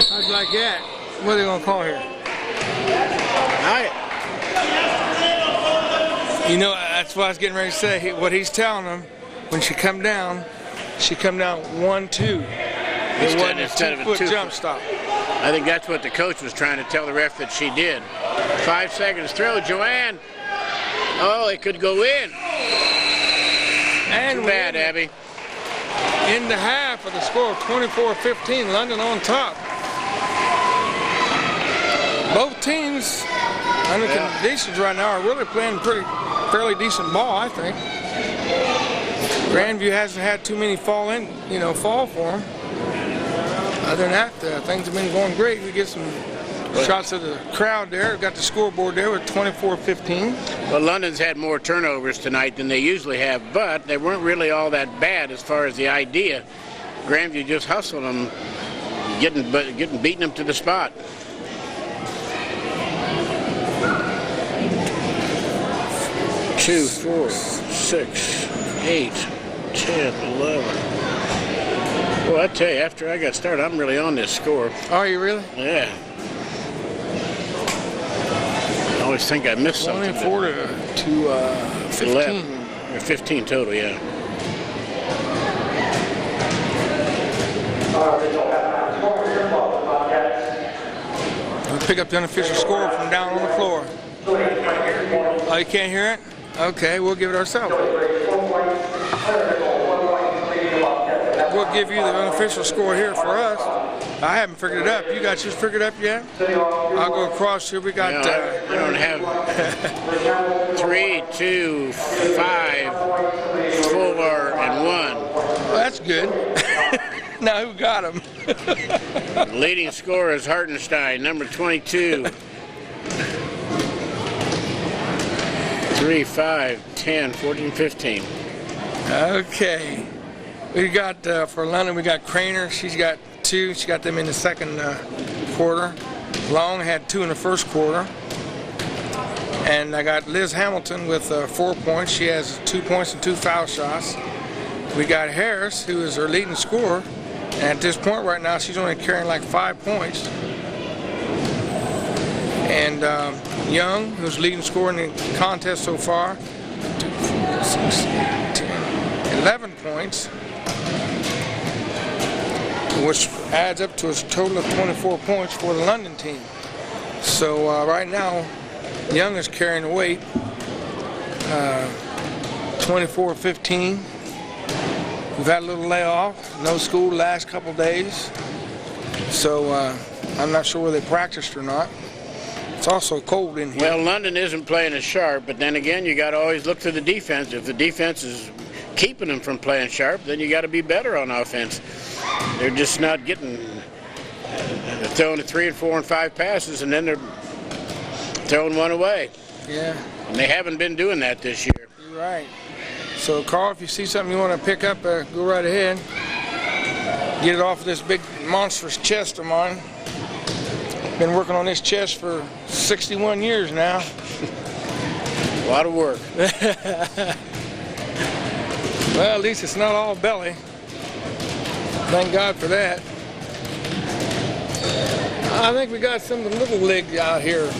How'd you like that? What are they gonna call here? That's what I was getting ready to say. What he's telling them, when she come down 1-2. It wasn't a 2-foot jump stop. I think that's what the coach was trying to tell the ref that she did. 5 seconds throw, Joanne. Oh, it could go in. And too bad, Abby. In the half of the score, 24-15, London on top. Both teams under conditions right now are really playing fairly decent ball, I think. Grandview hasn't had too many fall for them. Other than that, things have been going great. We get some shots of the crowd there. We've got the scoreboard there with 24-15. Well, London's had more turnovers tonight than they usually have, but they weren't really all that bad as far as the idea. Grandview just hustled them, beating them to the spot. Two, 4, 6, 8, 10, 11. Well, I tell you, after I got started, I'm really on this score. Are you really? Yeah. I always think I missed something. 24 to 15. 11, or 15 total, yeah. We'll pick up the unofficial score from down on the floor. Oh, you can't hear it? Okay, we'll give it ourselves. We'll give you the unofficial score here for us. I haven't figured it up. You got yours figured up yet? I'll go across here. We got. I don't have 3, 2, 5, 4, and 1. Well, that's good. Now who got him? Leading scorer is Hartenstein, number 22. 3, 5, 10, 14, 15. Okay. We got, for London, we got Craner. She's got 2. She got them in the second quarter. Long had 2 in the first quarter. And I got Liz Hamilton with 4 points. She has 2 points and 2 foul shots. We got Harris, who is her leading scorer. And at this point right now, she's only carrying like 5 points. And Young, who's leading scorer in the contest so far, 2, 4, 6, 8, 10, 11 points, which adds up to a total of 24 points for the London team. So right now, Young is carrying the weight, 24-15. We've had a little layoff, no school the last couple days. So I'm not sure where they practiced or not. It's also cold in here. Well, London isn't playing as sharp, but then again, you got to always look to the defense. If the defense is keeping them from playing sharp, then you got to be better on offense. They're just not getting, they're throwing 3 and 4 and 5 passes, and then they're throwing one away. Yeah. And they haven't been doing that this year. You're right. So, Carl, if you see something you want to pick up, go right ahead. Get it off of this big monstrous chest of mine. Been working on this chest for 61 years now. A lot of work. Well, at least it's not all belly. Thank God for that. I think we got some of the little league out here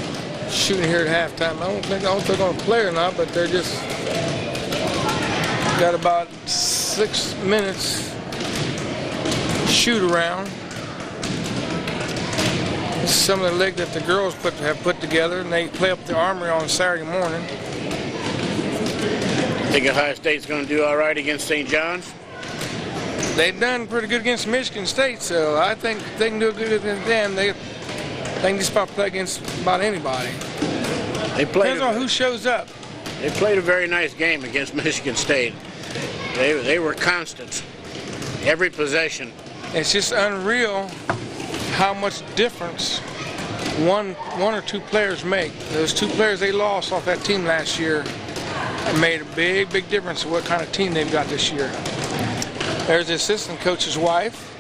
shooting here at halftime. I don't think they're going to play or not, but they're just got about 6 minutes shoot around. This is some of the league that the girls have put together, and they play up the Armory on Saturday morning. Think Ohio State's going to do all right against St. John's? They've done pretty good against Michigan State, so I think they can do good against them. They can just about play against about anybody. Depends on who shows up. They played a very nice game against Michigan State. They were constant, every possession. It's just unreal how much difference one or two players make. Those 2 players they lost off that team last year made a big difference in what kind of team they've got this year. There's the assistant coach's wife,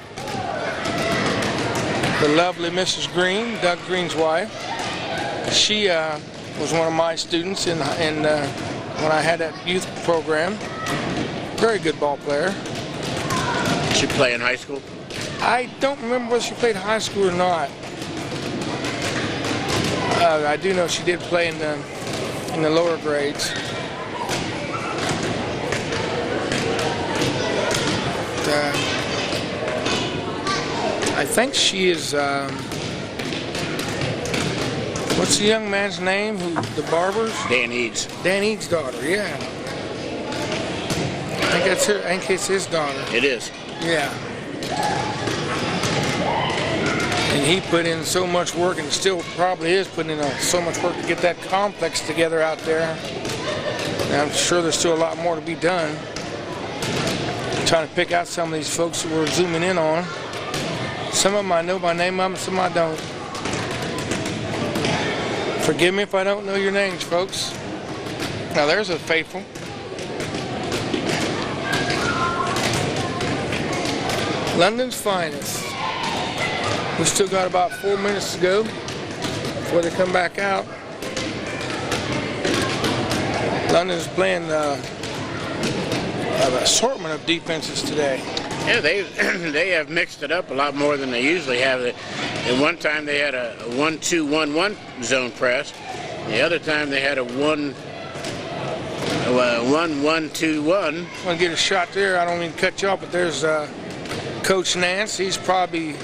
the lovely Mrs. Green, Doug Green's wife. She was one of my students in when I had that youth program. Very good ball player. Did she play in high school? I don't remember whether she played high school or not. I do know she did play in the lower grades. I think she is. What's the young man's name? The Barbers? Dan Eads. Dan Eads' daughter. Yeah. I think that's her. I think it's his daughter. It is. Yeah. And he put in so much work, and still probably is putting in so much work to get that complex together out there. And I'm sure there's still a lot more to be done. I'm trying to pick out some of these folks that we're zooming in on. Some of them I know by name, some I don't. Forgive me if I don't know your names, folks. Now there's a faithful. London's finest. We still got about 4 minutes to go before they come back out. London's playing an assortment of defenses today. Yeah, they have mixed it up a lot more than they usually have. At one time they had a 1-2-1-1 zone press. The other time they had a 1-1-2-1. I'm gonna get a shot there. I don't mean to cut you off, but there's Coach Nance. He's probably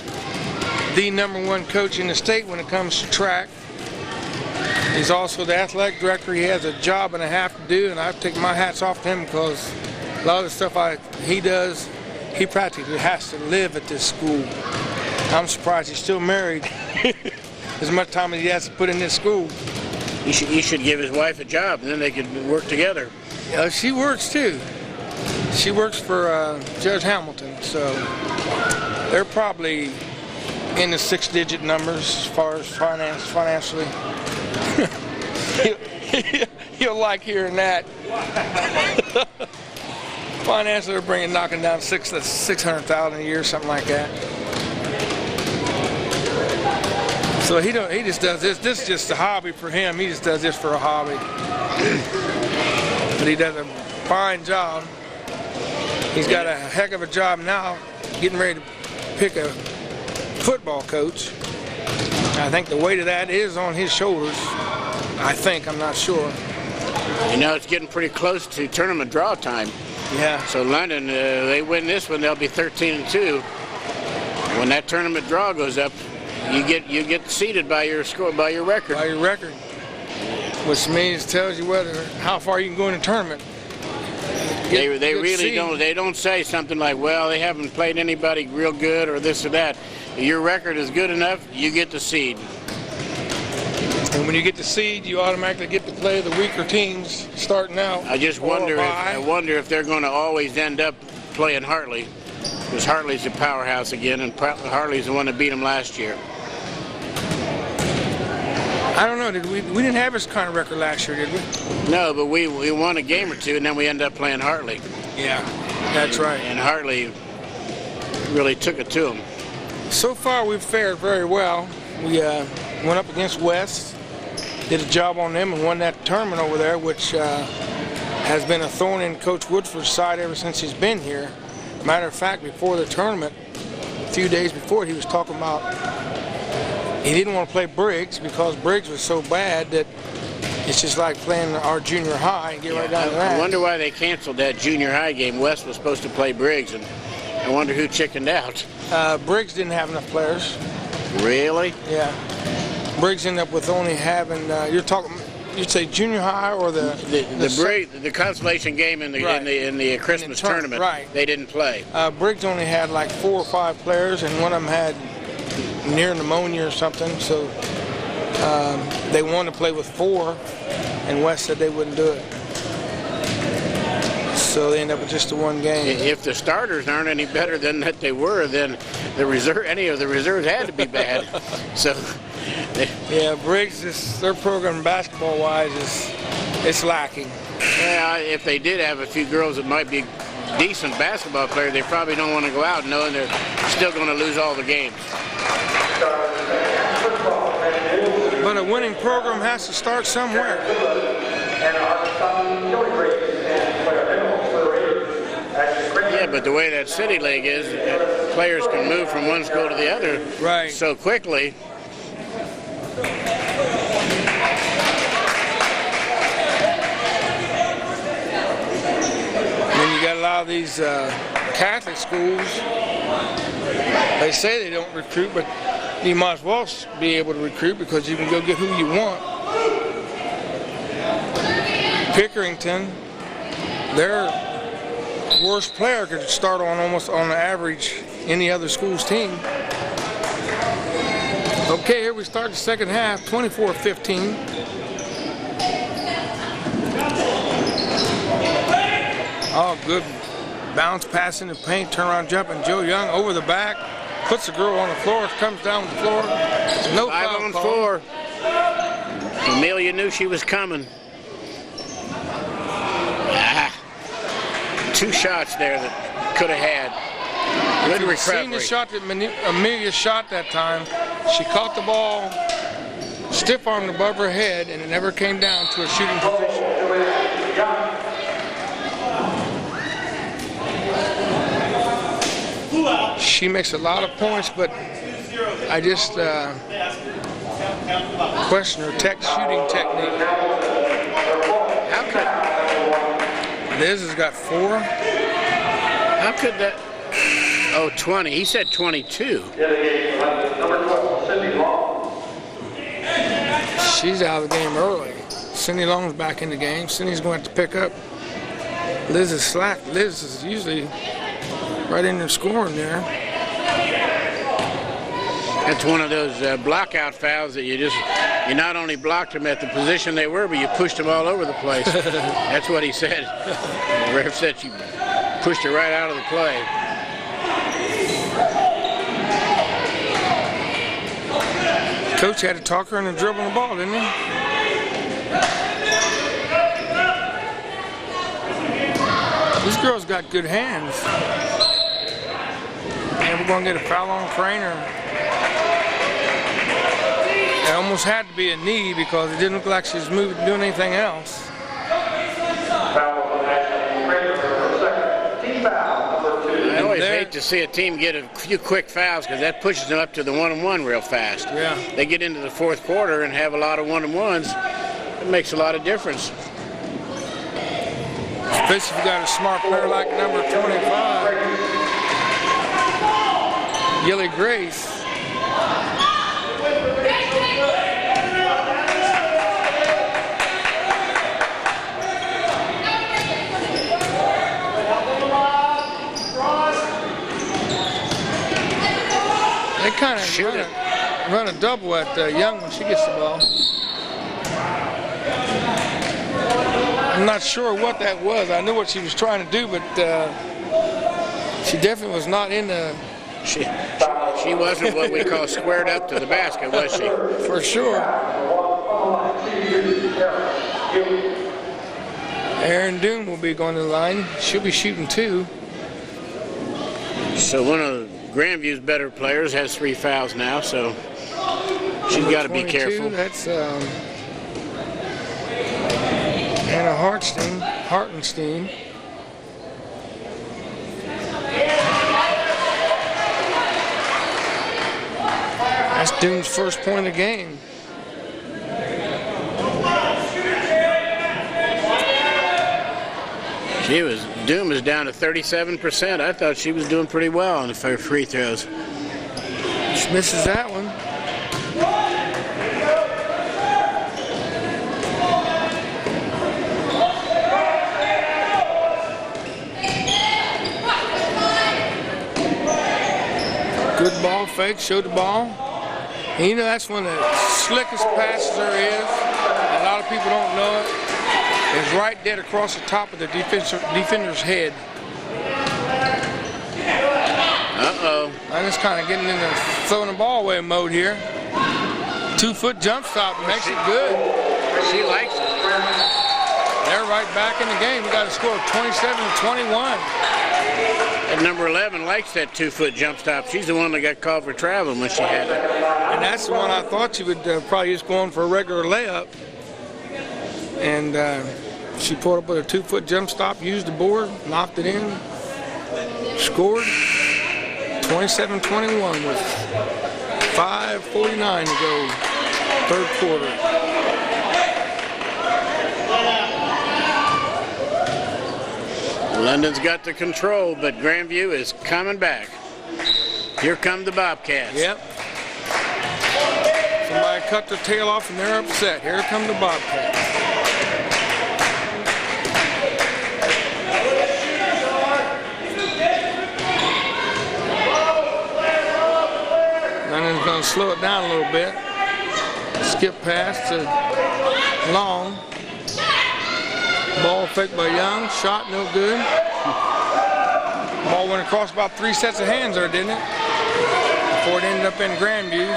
the #1 coach in the state when it comes to track. He's also the athletic director. He has a job and a half to do, and I take my hats off to him because a lot of the stuff he does, he practically has to live at this school. I'm surprised he's still married. As much time as he has to put in this school. He should give his wife a job, and then they could work together. Yeah, she works too. She works for Judge Hamilton, so they're probably in the 6-digit numbers as far as financially. You'll like hearing that. Financially, they're knocking down $600,000 a year, something like that. So he just does this. This is just a hobby for him. He just does this for a hobby. But he does a fine job. He's got a heck of a job now, getting ready to pick a football coach. I think the weight of that is on his shoulders. I think, I'm not sure. You know, it's getting pretty close to tournament draw time. Yeah. So London, they win this one, they'll be 13-2. When that tournament draw goes up, you get seeded by your score, by your record. By your record, which means tells you how far you can go in a tournament. They really don't. They don't say something like, well, they haven't played anybody real good or this or that. Your record is good enough, you get the seed. And when you get the seed, you automatically get to play the weaker teams starting out. I just wonder if they're going to always end up playing Hartley, because Hartley's a powerhouse again, and Hartley's the one that beat them last year. I don't know. We didn't have this kind of record last year, did we? No, but we won a game or two, and then we ended up playing Hartley. Yeah, that's right. And Hartley really took it to them. So far, we've fared very well. We went up against West, did a job on them, and won that tournament over there, which has been a thorn in Coach Woodford's side ever since he's been here. Matter of fact, before the tournament, a few days before, he was talking about he didn't want to play Briggs because Briggs was so bad that it's just like playing our junior high and get right down to that. I wonder why they canceled that junior high game. West was supposed to play Briggs, and I wonder who chickened out. Briggs didn't have enough players. Really? Yeah. Briggs ended up with only having, you'd say junior high or the consolation game in the Christmas tournament. Right. They didn't play. Briggs only had like 4 or 5 players, and one of them had near pneumonia or something, so they wanted to play with 4, and West said they wouldn't do it. So they end up with just the 1 game. If the starters aren't any better than that they were, then any of the reserves had to be bad. So. Yeah, Briggs, their program basketball-wise it's lacking. Yeah, if they did have a few girls that might be decent basketball players, they probably don't want to go out knowing they're still going to lose all the games. But a winning program has to start somewhere. Yeah, but the way that City League is, players can move from one school to the other so quickly. Then you got a lot of these Catholic schools. They say they don't recruit, but you might as well be able to recruit because you can go get who you want. Pickerington, their worst player could start on almost on the average any other school's team. Okay, here we start the second half, 24-15. Oh, good bounce pass in the paint, turn around jump, and Joe Young over the back, puts the girl on the floor, comes down the floor. No 5 on 4. Amelia knew she was coming. 2 shots there that could have had. Good recovery. Seen the shot that Amelia shot that time. She caught the ball, stiff armed above her head, and it never came down to a shooting position. She makes a lot of points, but I just question her shooting technique. How could Liz has got 4. How could that? Oh, 20. He said 22. She's out of the game early. Cindy Long's back in the game. Cindy's going to have to pick up. Liz is slack. Liz is usually right in there scoring there. That's one of those blockout fouls that you not only blocked them at the position they were, but you pushed them all over the place. That's what he said. The ref said you pushed her right out of the play. Coach had to talk her into dribbling the ball, didn't he? This girl's got good hands. And we're going to get a foul on Craner. It almost had to be a knee because it didn't look like she was doing anything else. I always hate to see a team get a few quick fouls because that pushes them up to the 1-on-1 real fast. Yeah. They get into the 4th quarter and have a lot of 1-on-1s. It makes a lot of difference. Especially if you got a smart player like number 25, Gilly Grace. run a double at Young when she gets the ball. I'm not sure what that was. I knew what she was trying to do, but she definitely was not in the... She wasn't what we call squared up to the basket, was she? For sure. Aaron Doom will be going to the line. She'll be shooting 2. So one of Grandview's better players has 3 fouls now, so she's got to be careful. That's Anna Hartenstein. That's Doom's first point of the game. Doom is down to 37%. I thought she was doing pretty well on the free throws. She misses that one. Good ball fake, showed the ball. And you know that's one of the slickest passes there is. A lot of people don't know it. It's right dead across the top of the defender's head. Uh-oh. I'm just kind of getting into throwing the ball away mode here. 2-foot jump stop makes it good. She likes it. They're right back in the game. We got a score of 27-21. And number 11 likes that 2-foot jump stop. She's the one that got called for traveling when she had it. And that's the one I thought she would probably just go on for a regular layup. And she pulled up with a 2-foot jump stop, used the board, knocked it in, scored 27-21 with 5:49 to go, third quarter. London's got the control, but Grandview is coming back. Here come the Bobcats. Yep. Somebody cut their tail off and they're upset. Here come the Bobcats. London's going to slow it down a little bit. Skip pass to Long. Ball faked by Young. Shot no good. Ball went across about 3 sets of hands there, didn't it? Before it ended up in Grandview.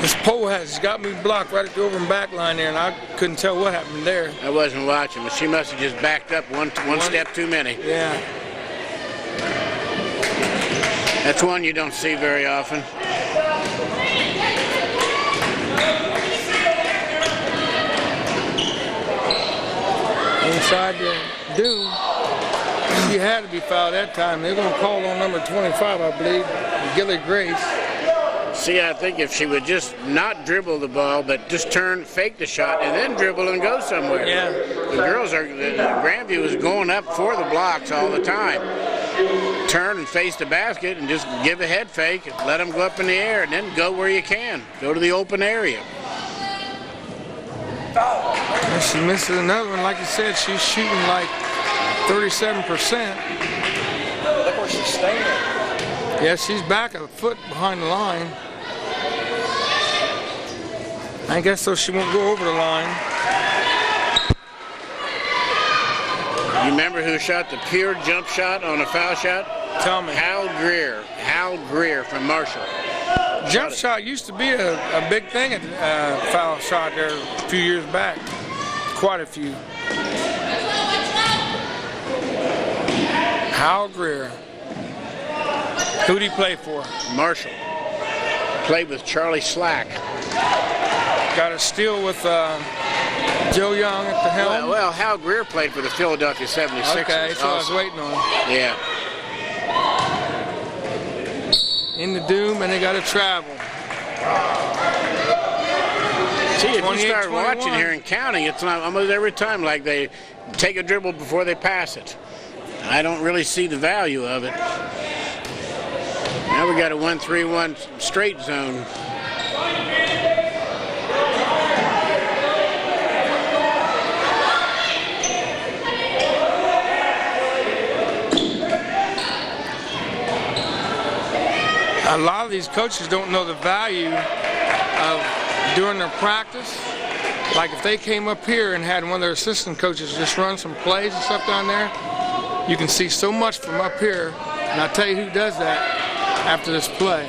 This pole has got me blocked right at the over and back line there, and I couldn't tell what happened there. I wasn't watching, but she must have just backed up one step too many. Yeah. That's one you don't see very often. Inside the Doom. She had to be fouled that time. They're going to call on number 25, I believe, Gilly Grace. See, I think if she would just not dribble the ball, but just fake the shot, and then dribble and go somewhere. Yeah. Grandview is going up for the blocks all the time. Turn and face the basket and just give a head fake and let them go up in the air and then go where you can. Go to the open area. And she misses another one. Like you said, she's shooting like 37%. Look where she's standing. Yeah, she's back a foot behind the line. I guess so she won't go over the line. You remember who shot the pure jump shot on a foul shot? Tell me. Hal Greer from Marshall. Jump shot used to be a big thing at foul shot there a few years back. Quite a few. Hal Greer. Who did he play for? Marshall. Played with Charlie Slack. Got a steal with Joe Young at the helm. Well, Hal Greer played for the Philadelphia 76ers. Okay, so I was waiting on him. Yeah. In the Doom, and they got to travel. See, if you start watching here and counting, it's not almost every time like they take a dribble before they pass it. I don't really see the value of it. Now we got a 1-3-1 straight zone. A lot of these coaches don't know the value of doing their practice. Like if they came up here and had one of their assistant coaches just run some plays and stuff down there, you can see so much from up here. And I'll tell you who does that after this play.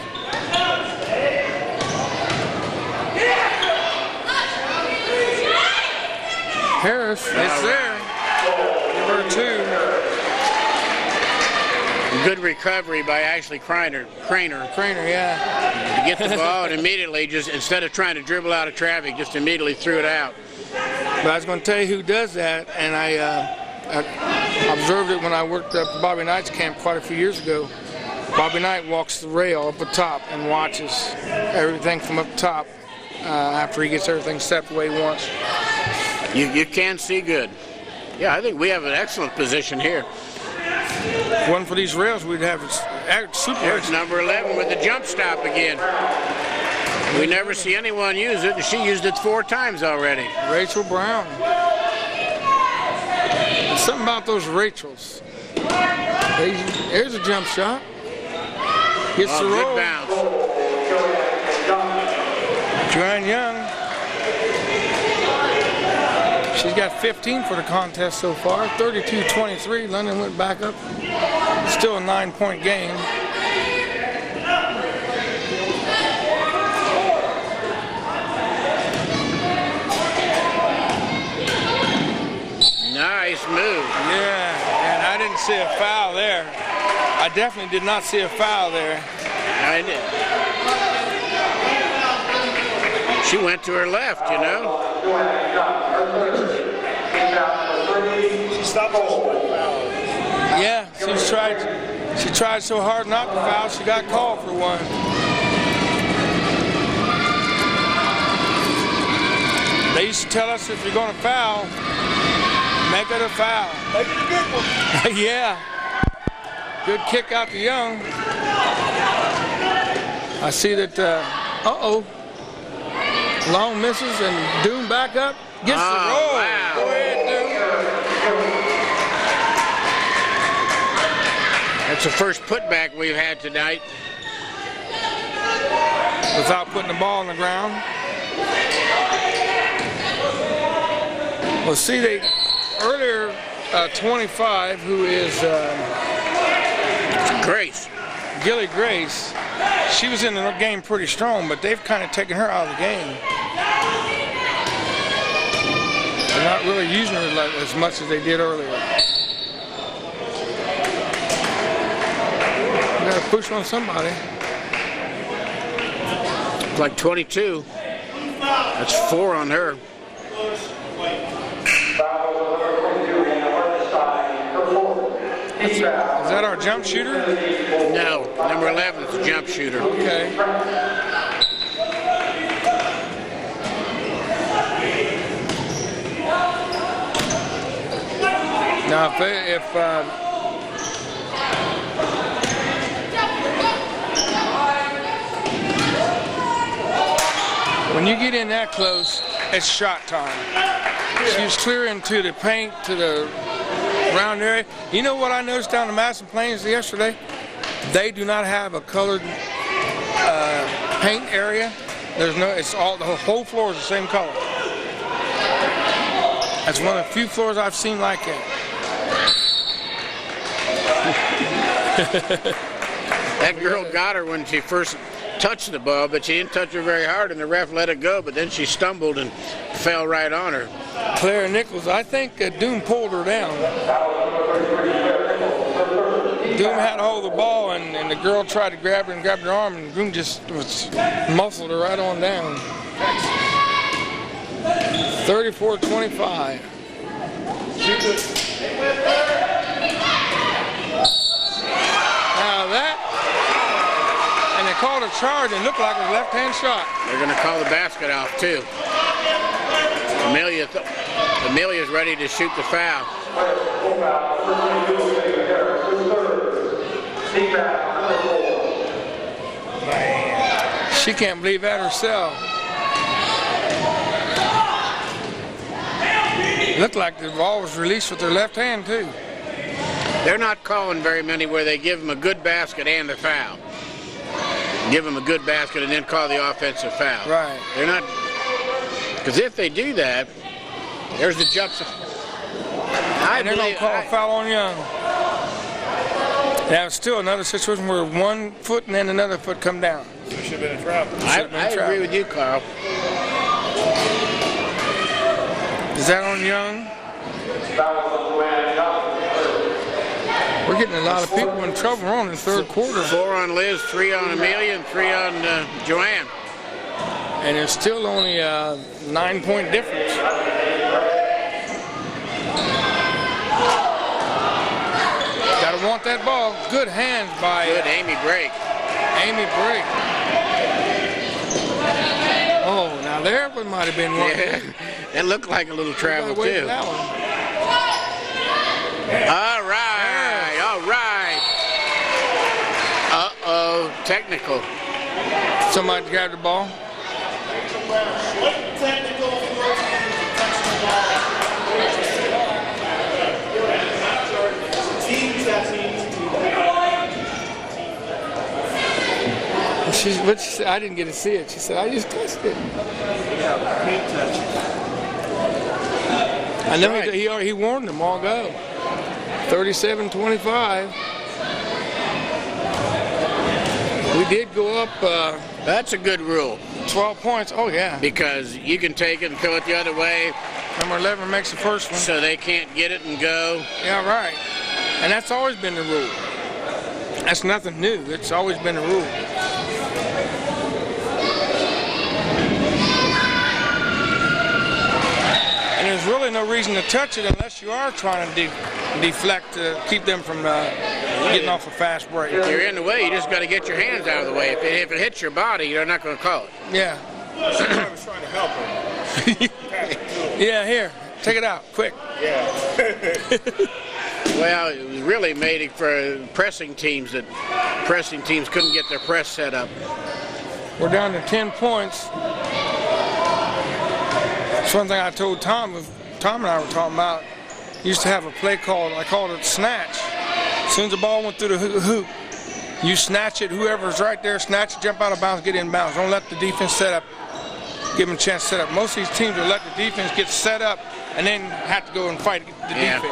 Harris, it's there. Give her 2. Good recovery by Ashley Craner, Yeah. to get the ball and immediately, just instead of trying to dribble out of traffic, just immediately threw it out. But I was going to tell you who does that, and I observed it when I worked at Bobby Knight's camp quite a few years ago. Bobby Knight walks the rail up the top and watches everything from up top after he gets everything set the way he wants. You can see good. Yeah, I think we have an excellent position here. If it wasn't for these rails, we'd have super. There's number 11 with the jump stop again. We never see anyone use it, and she used it 4 times already. Rachel Brown. There's something about those Rachels. Here's a jump shot. Gets the roll. Good bounce. Joanne Young. She's got 15 for the contest so far. 32-23. London went back up. Still a 9-point game. Nice move. Yeah, and I didn't see a foul there. I definitely did not see a foul there. I did. She went to her left, you know. She stopped us. Yeah, she tried so hard not to foul, she got called for one. They used to tell us if you're going to foul, make it a foul. Make it a good one. Yeah. Good kick out to Young. I see that, uh-oh. Long misses and Doom back up. Gets the roll. Wow. Go ahead, Doom. That's the first putback we've had tonight. Without putting the ball on the ground. Well, see, they earlier 25, who is Grace. Gilly Grace, she was in the game pretty strong, but they've kind of taken her out of the game. They're not really using her as much as they did earlier. You got to push on somebody. It's like 22. That's 4 on her. Is that our jump shooter? No, number 11 is a jump shooter. Okay. Now, if when you get in that close, it's shot time. She was clear into the paint, to the round area. You know what I noticed down the Madison Plains yesterday? They do not have a colored paint area. There's no. It's all, the whole floor is the same color. That's one of the few floors I've seen like it. That girl got her when she first touched the ball, but she didn't touch her very hard, and the ref let it go, but then she stumbled and fell right on her. Claire Nichols, I think Doom pulled her down. Doom had a hold of the ball, and the girl tried to grab her and grabbed her arm, and Doom just muscled her right on down. 34-25. Now that, and they called a charge and looked like a left-hand shot. They're going to call the basket off, too. Amelia's ready to shoot the foul. She can't believe that herself. It looked like the ball was released with their left hand, too. They're not calling very many where they give them a good basket and a foul. give them a good basket, and then call the offensive foul. Right. They're not, because if they do that, there's the jumps. And they're going to call a foul on Young. Now, it's still another situation where one foot and then another foot come down. So it should have been a travel. I agree with you, Carl. Is that on Young? We're getting a lot of people in trouble on in the third quarter. 4 on Liz, 3 on Amelia, and 3 on Joanne. And there's still only a 9-point difference. Gotta want that ball. Good hands by Amy Brake. Amy Brake. Oh, now there might have been one. Yeah, that looked like a little travel too. That one. All right, all right. Uh-oh, technical. Somebody grabbed the ball. She said, I didn't get to see it. She said, I just touched it. I know he warned them all go. 37-25. We did go up. That's a good rule. 12 points. Oh, yeah. Because you can take it and throw it the other way. Number 11 makes the first one. So they can't get it and go. Yeah, right. And that's always been the rule. That's nothing new. It's always been the rule. And there's really no reason to touch it unless you are trying to deflect to keep them from getting off a fast break. If you're in the way, you just got to get your hands out of the way. If it hits your body, you're not going to call it. Yeah. I was trying to help him. Yeah, here. Take it out, quick. Yeah. Well, it was really made for pressing teams that pressing teams couldn't get their press set up. We're down to 10 points. That's one thing I told Tom. Tom and I were talking about. Used to have a play called, I called it snatch. As soon as the ball went through the hoop, you snatch it. Whoever's right there, snatch it, jump out of bounds, get in bounds. Don't let the defense set up. Give them a chance to set up. Most of these teams will let the defense get set up and then have to go and fight the defense.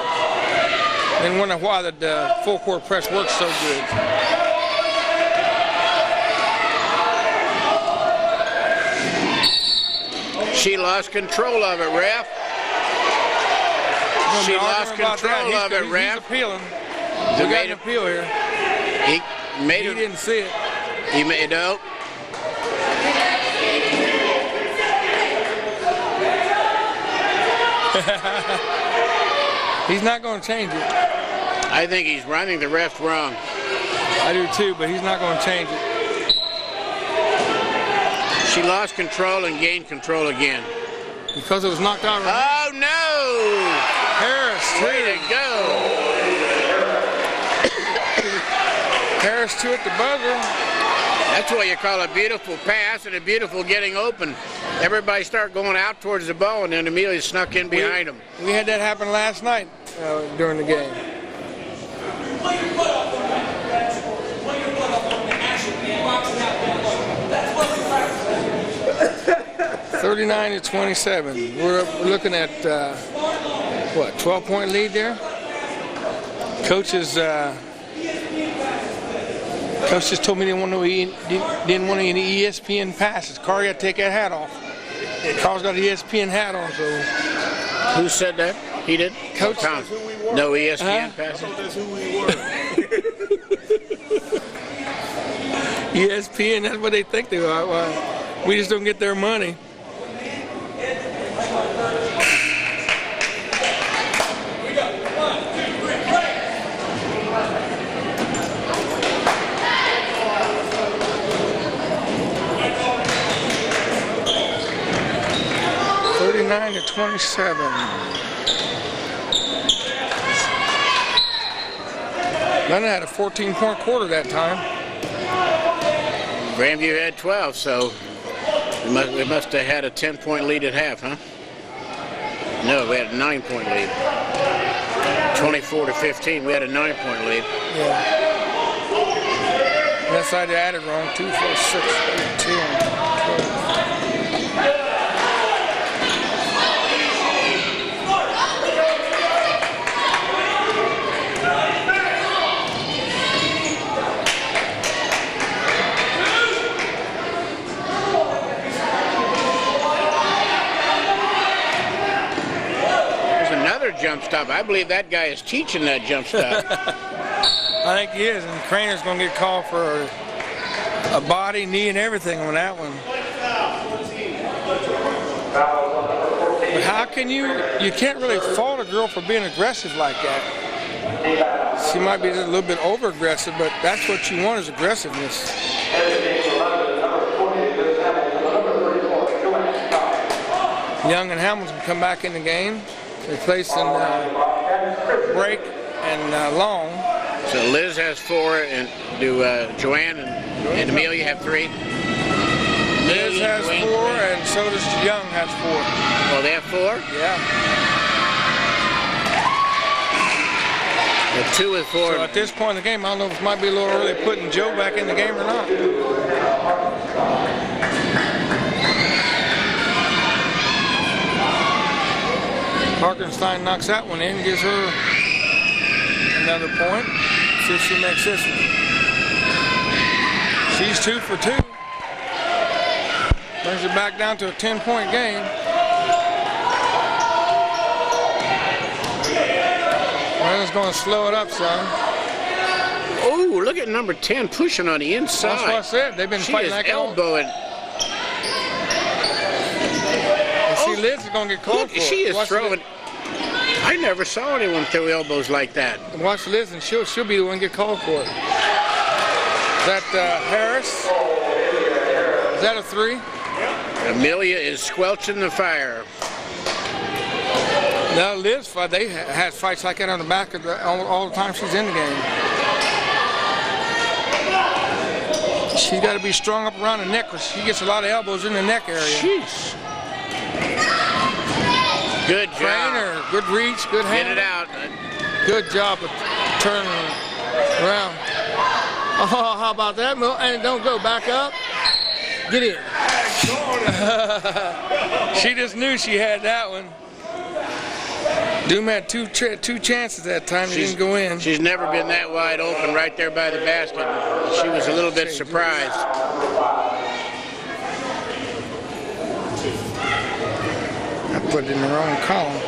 And wonder why the full court press works so good. She lost control of it, ref. She lost control of it, ref. He's appealing. We got an appeal here. He didn't see it. He made no. He's not going to change it. I think the ref's wrong. I do too, but he's not going to change it. She lost control and gained control again. Because it was knocked out. Oh no! Harris, way to go! Harris two at the buzzer. That's what you call a beautiful pass and a beautiful getting open. Everybody start going out towards the ball, and then Amelia snuck in behind them. We had that happen last night during the game. (39-27). We're looking at what, 12-point lead there. Coach just told me he didn't want any ESPN passes. Carl got to take that hat off. Carl's got an ESPN hat on, so. Who said that? He did? Coach. Tom. No ESPN passes? I thought that's who we were. ESPN, that's what they think they are. Well, we just don't get their money. (39-27). London had a 14-point quarter that time. Grandview had 12, so we must have had a 10-point lead at half, huh? No, we had a 9-point lead. 24-15, we had a 9-point lead. Yeah. That's Unless I added wrong. 2, 4, 6, 8, 10, 12. Jump stop. I believe that guy is teaching that jump stop. I think he is, and Crainer's going to get called for a body, knee, and everything on that one. But how can you can't really fault a girl for being aggressive like that. She might be just a little bit over-aggressive, but that's what you want is aggressiveness. Young and Hamilton come back in the game. Replacing Break and Long. So Liz has 4, and do Joanne and Amelia have 3? Liz has 4, and so does Young has 4. Oh, they have 4? Yeah. The 2 with 4. So at this point in the game, I don't know if it might be a little early putting Joe back in the game or not. Harkenstein knocks that one in, gives her another point. See if she makes this one. She's 2 for 2. Brings it back down to a 10-point game. Brennan's going to slow it up some. Oh, look at number 10 pushing on the inside. That's what I said. They've been fighting like elbowing. Liz is going to get called for. She is throwing. I never saw anyone throw elbows like that. Watch Liz, and she'll be the one to get called for it. Is that Harris? Is that a 3? Amelia is squelching the fire. Now Liz, they had fights like that on the back of all the time she's in the game. She's got to be strong up around the neck because she gets a lot of elbows in the neck area. Jeez. Good job. Trainer, good reach, good hand. Get it out. Good job of turning around. Oh, how about that? And don't go back up. Get in. She just knew she had that one. Doom had two chances that time. She didn't go in. She's never been that wide open right there by the basket. She was a little bit surprised. I put it in the wrong column.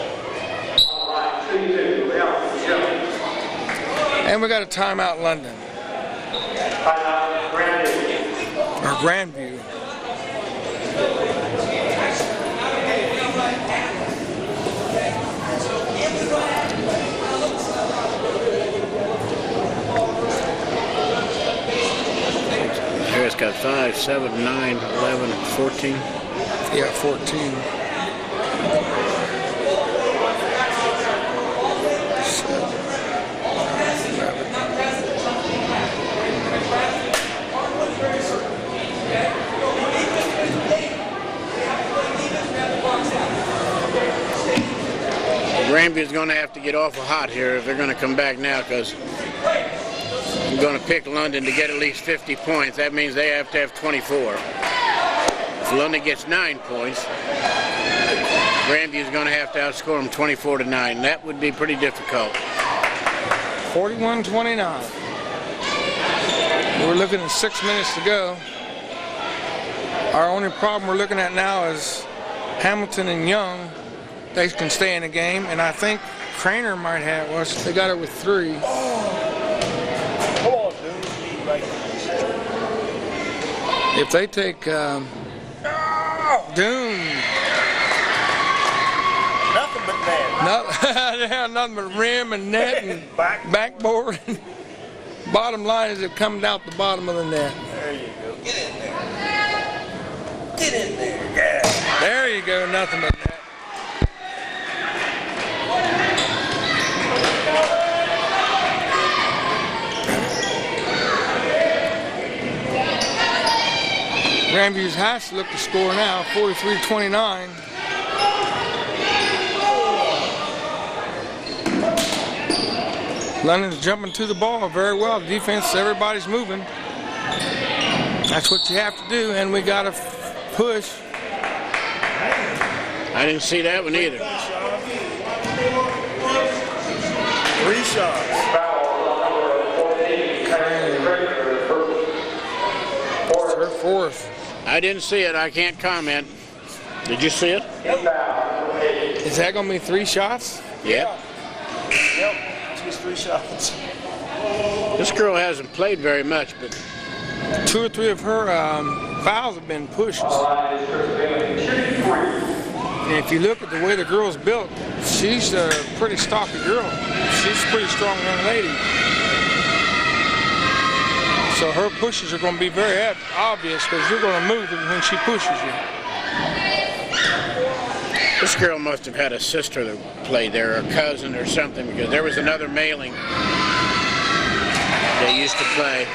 And we got a timeout, London. Or Grandview. Harris got 5, 7, 9, 11, 14. Yeah, 14. Grandview's going to have to get awful hot here if they're going to come back now, because I'm going to pick London to get at least 50 points. That means they have to have 24. If London gets 9 points, Grandview's going to have to outscore them 24-9. That would be pretty difficult. 41-29. We're looking at 6 minutes to go. Our only problem we're looking at now is Hamilton and Young. They can stay in the game, and I think Craner might have. Well, they got it with 3. Come on, dude. If they take Dune. Nothing but net. Nothing but rim and net and backboard. Bottom line is it comes out the bottom of the net. There you go. Get in there. Get in there. Yeah. There you go. Nothing but net. Grandview's has to look to score now, 43-29. London's jumping to the ball very well. The defense, everybody's moving. That's what you have to do, and we got to push. I didn't see that one either. 3 shots. It's her fourth. I didn't see it. I can't comment. Did you see it? Is that going to be 3 shots? Yeah. Yep. Just 3 shots. This girl hasn't played very much, but 2 or 3 of her fouls have been pushes. And if you look at the way the girl's built, she's a pretty stocky girl. She's a pretty strong young lady. So her pushes are going to be very obvious because you're going to move when she pushes you. this girl must have had a sister that played there, or a cousin or something, because there was another mailing they used to play.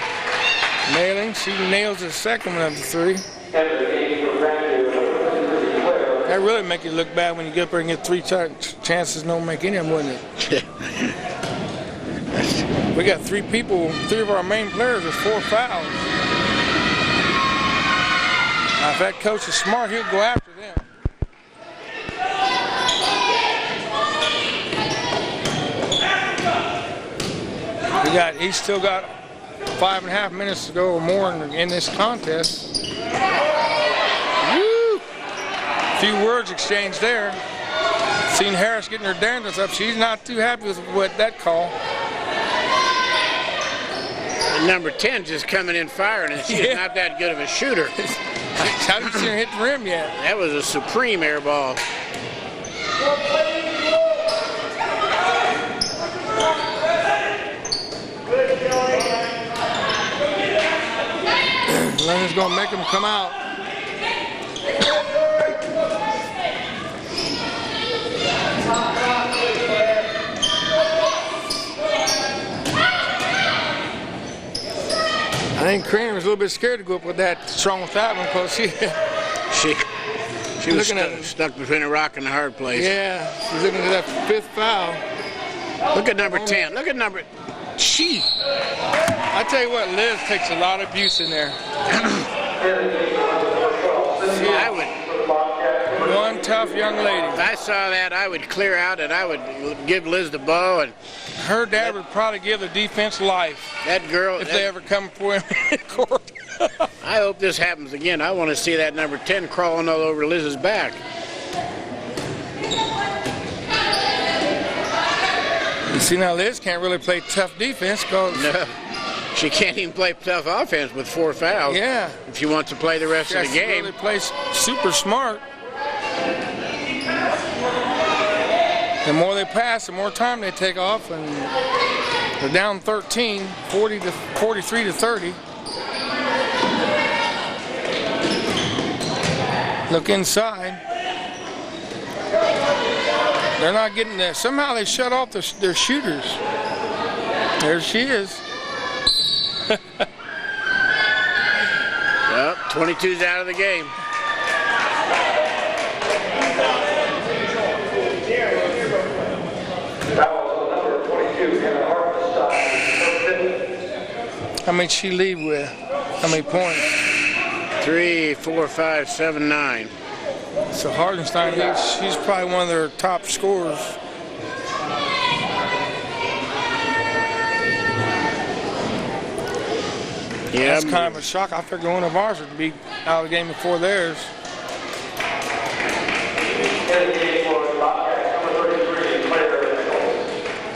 Mailing, she nails the second one of the 3. That really make you look bad when you get up there and get 3 chances, don't make any of them, wouldn't it? We got 3 people, 3 of our main players with 4 fouls. Now, if that coach is smart, he'll go after them. He's still got 5.5 minutes to go or more in this contest. Woo! A few words exchanged there. Seen Harris getting her dandruff up. She's not too happy with that call. And number 10 just coming in firing, and she's not that good of a shooter. I haven't seen her hit the rim yet. That was a supreme air ball. Leonard's going to make him come out. I think Crane was a little bit scared to go up with that strong with that one because she was stuck between a rock and a hard place. Yeah, she's looking at that 5th foul. Look at number 10. Look at number. I tell you what, Liz takes a lot of abuse in there. I would. One tough young lady. If I saw that, I would clear out and I would give Liz the ball. And her dad would probably give the defense life. That girl, if they ever come for him in court. I hope this happens again. I want to see that number 10 crawling all over Liz's back. You see, now Liz can't really play tough defense because no, she can't even play tough offense with 4 fouls. Yeah, if she wants to play the rest of the game. She really plays super smart. The more they pass, the more time they take off, and they're down 13, 43 to 30. Look inside. They're not getting there. Somehow they shut off their shooters. There she is. Well, 22's out of the game. How many did she leave with? How many points? 3, 4, 5, 7, 9. So Hardenstein, she's probably one of their top scorers. Yeah, that's kind of a shock. I figured one of ours would be out of the game before theirs.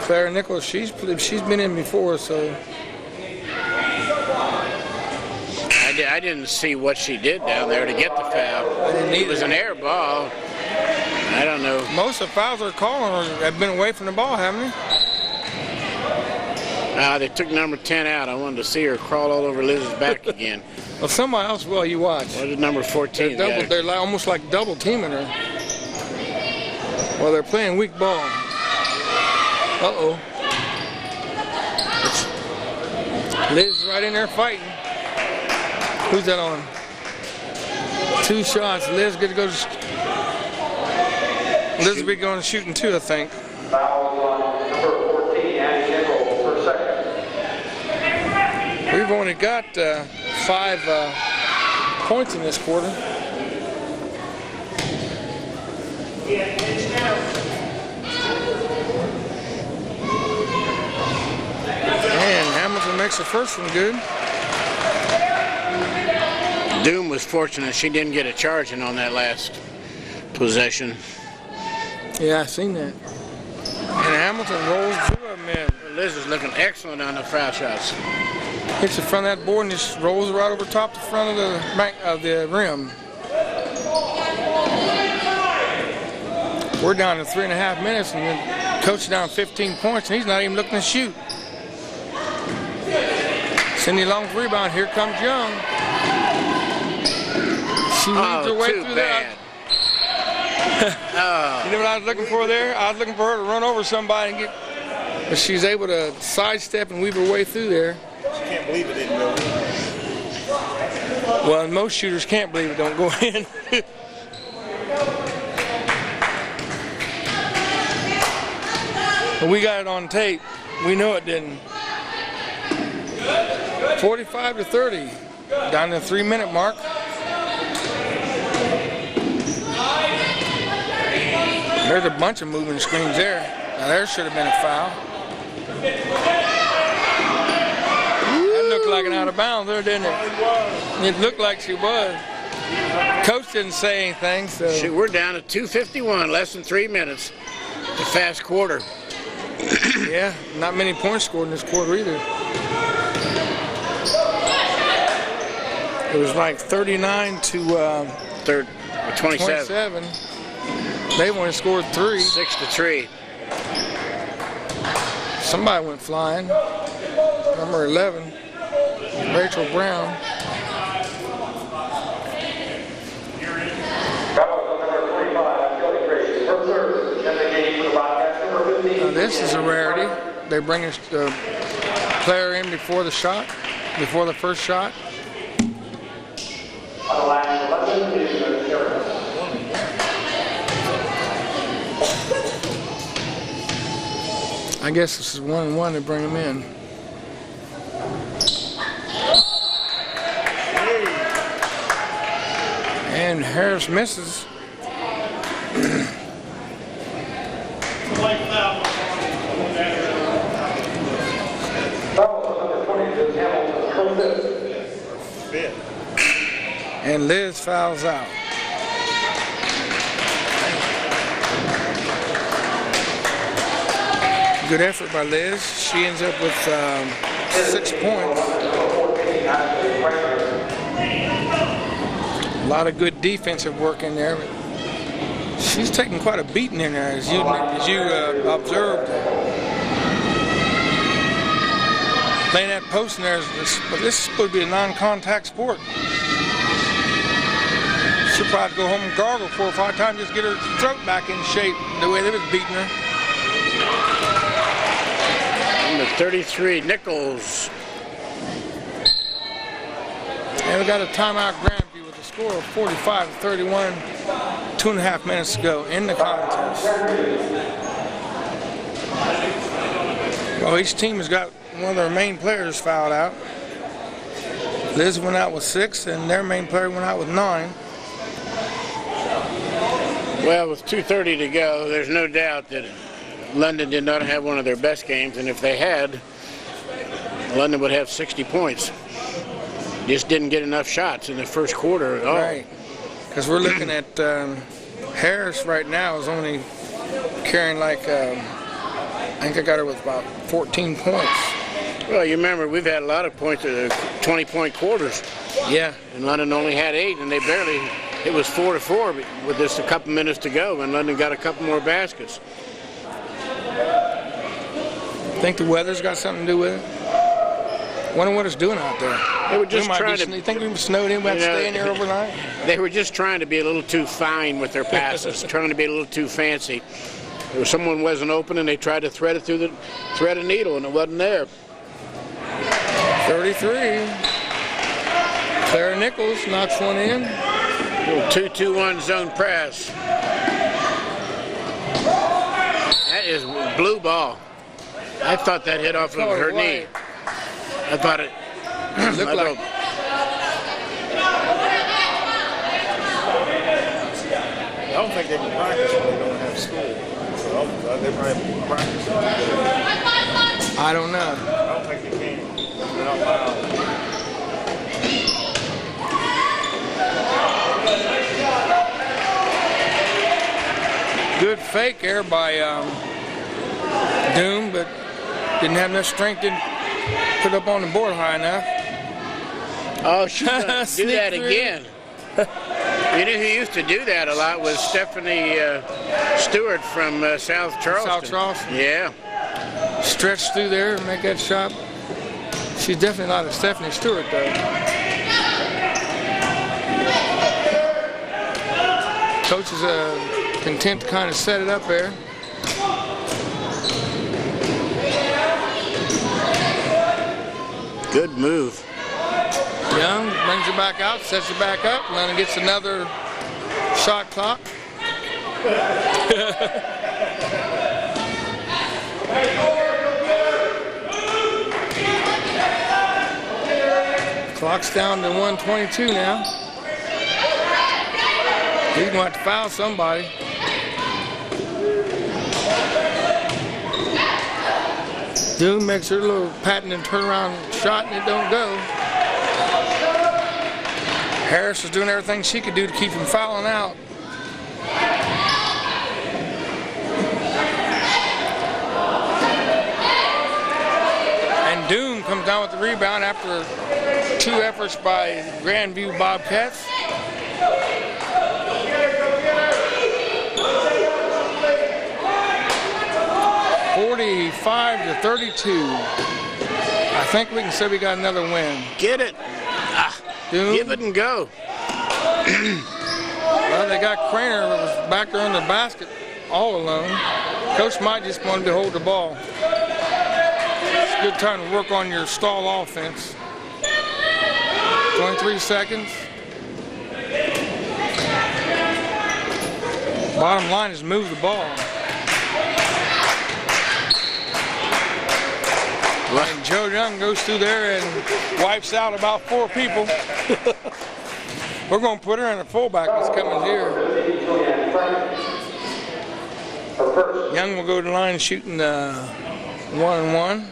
Claire Nichols, she's been in before, so. I didn't see what she did down there to get the foul. I didn't either. It was an air ball. I don't know. Most of the fouls they're calling have been away from the ball, haven't they? They took number 10 out. I wanted to see her crawl all over Liz's back again. Well, somebody else will. You watch. What is number 14? They're almost like double teaming her. Well, they're playing weak ball. Uh-oh. Liz is right in there fighting. Who's that on? 2 shots. Liz get to go. Liz will be going shooting 2, I think. Fouls on number 14, Annie Nichols, per second. We've only got 5 points in this quarter. And Hamilton makes the first one good. Doom was fortunate she didn't get a charging on that last possession. Yeah, I seen that. And Hamilton rolls through him, man. Liz is looking excellent on the foul shots. Hits the front of that board and just rolls right over top the front of the back of the rim. We're down to 3.5 minutes, and the coach is down 15 points, and he's not even looking to shoot. Cindy Long's rebound. Here comes Young. She weaves her way through that. You know what I was looking for there? I was looking for her to run over somebody and get, but she's able to sidestep and weave her way through there. She can't believe it didn't go in. Well, and most shooters can't believe it don't go in. But we got it on tape. We know it didn't. 45-30, down to the 3-minute mark. There's a bunch of moving screens there. Now there should have been a foul. That looked like an out of bounds there, didn't it? It looked like she was. Coach didn't say anything, so. Shoot, we're down to 2:51, less than 3 minutes. The fast quarter. Yeah, not many points scored in this quarter either. It was like 39 to 27. They've only scored 3. 6-3. Somebody went flying. Number 11, Rachel Brown. Now this is a rarity. They bring the player in before the shot, before the first shot. I guess this is 1-1 to bring him in. And Harris misses. And Liz fouls out. Good effort by Liz. She ends up with 6 points. A lot of good defensive work in there. But she's taking quite a beating in there, as you observed. Playing that post in there, but this is supposed to be a non-contact sport. She'll probably go home and gargle 4 or 5 times just to get her throat back in shape the way they was beating her. Number 33, Nichols. And we got a timeout Grandview with a score of 45-31, 2.5 minutes to go in the contest. Well, each team has got one of their main players fouled out. Liz went out with 6, and their main player went out with 9. Well, with 2:30 to go, there's no doubt that London did not have one of their best games, and if they had, London would have 60 points. Just didn't get enough shots in the first quarter at all. Right, because we're looking at Harris right now is only carrying like, I think I got her with about 14 points. Well, you remember, we've had a lot of points, 20-point quarters. Yeah. And London only had 8, and they barely, it was 4-4 with just a couple minutes to go, and London got a couple more baskets. Think the weather's got something to do with it? Wonder what it's doing out there. They were just trying to. You think we were snowed in? We have to stay in here overnight? They were just trying to be a little too fine with their passes, trying to be a little too fancy. If someone wasn't open and they tried to thread it through the thread of needle, and it wasn't there. 33. Clara Nichols knocks one in. 2-2-1 zone press. That is blue ball. I thought that hit off of her knee. I thought it looked like they can practice when they don't have school. So they probably practice. I don't know. I don't think they can. They're not allowed. Good fake there by Doom, but didn't have enough strength to put up on the board high enough. Oh, she's going to do that again. You know who used to do that a lot was Stephanie Stewart from South Charleston. South Charleston. Yeah. Stretch through there and make that shot. She's definitely not a Stephanie Stewart, though. Coach is content to kind of set it up there. Good move. Young brings it back out, sets it back up, and then gets another shot clock. Clock's down to 1:22 now. He's going to have to foul somebody. Doom makes her little patent and turnaround shot, and it don't go. Harris is doing everything she could do to keep him fouling out. And Doom comes down with the rebound after 2 efforts by Grandview Bobcats. (45-32). I think we can say we got another win. Get it. Doom. Give it and go. Well, they got Craner that was back there in the basket all alone. Coach might just want to hold the ball. It's a good time to work on your stall offense. 23 seconds. Bottom line is move the ball. And Joe Young goes through there and wipes out about 4 people. We're going to put her in a fullback that's coming here. Young will go to the line shooting 1-and-1.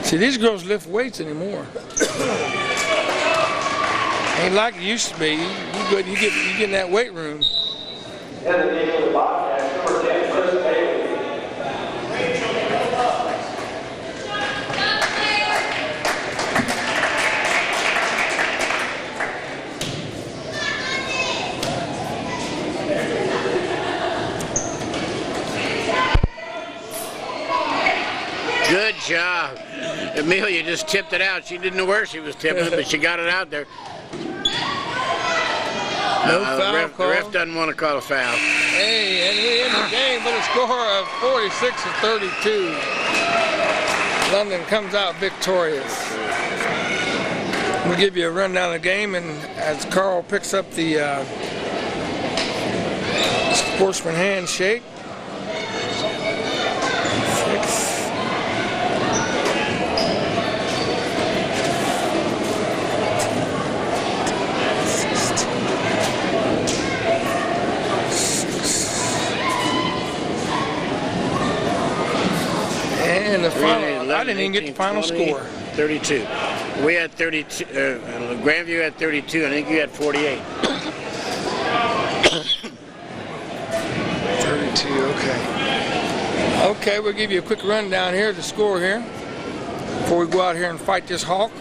See, these girls lift weights anymore. Ain't like it used to be. You get in that weight room. Good job. Amelia just tipped it out. She didn't know where she was tipping it, but she got it out there. No foul call. The ref doesn't want to call a foul. Hey, and we end the game with a score of 46-32. London comes out victorious. We'll give you a rundown of the game, and as Carl picks up the sportsman handshake. 6. And the final, I didn't even get the final 20, score. 32. We had 32. Grandview had 32. I think you had 48. 32, okay. Okay, we'll give you a quick rundown here, the score here, before we go out here and fight this hawk.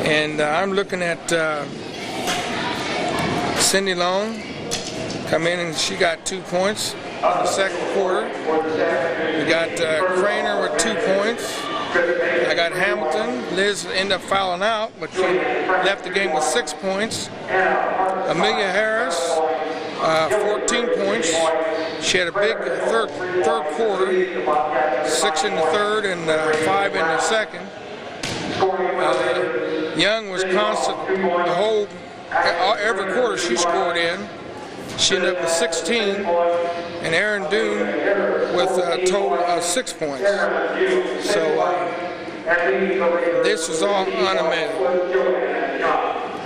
And I'm looking at Cindy Long come in, and she got 2 points in the second quarter. We got Craner with 2 points. I got Hamilton. Liz ended up fouling out, but she left the game with 6 points. Amelia Harris, 14 points. She had a big third quarter, 6 in the third and 5 in the second. Young was constant the whole, every quarter she scored in. She ended up with 16. and Aaron Doon with a total of 6 points. So this is all unamazing.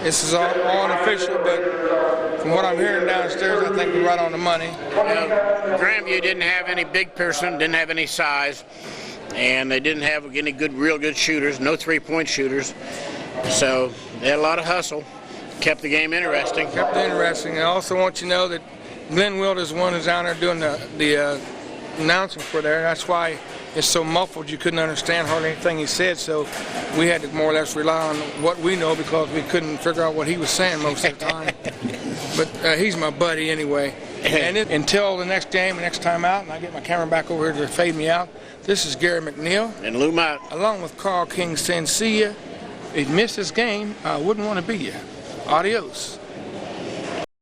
This is all unofficial, but from what I'm hearing downstairs, I think we're right on the money. Grandview didn't have any big person, didn't have any size, and they didn't have any real good shooters, no three-point shooters. So they had a lot of hustle, kept the game interesting. Kept it interesting. I also want you to know that Glenn Wilt is one who's down there doing the announcing for there. That's why it's so muffled you couldn't understand hardly anything he said, so we had to more or less rely on what we know because we couldn't figure out what he was saying most of the time. But he's my buddy anyway. And until the next game, the next time out, and I get my camera back over here to fade me out, this is Gary McNeil. And Lou Mott. Along with Carl King saying, see ya. If you missed this game, I wouldn't want to be you. Adios.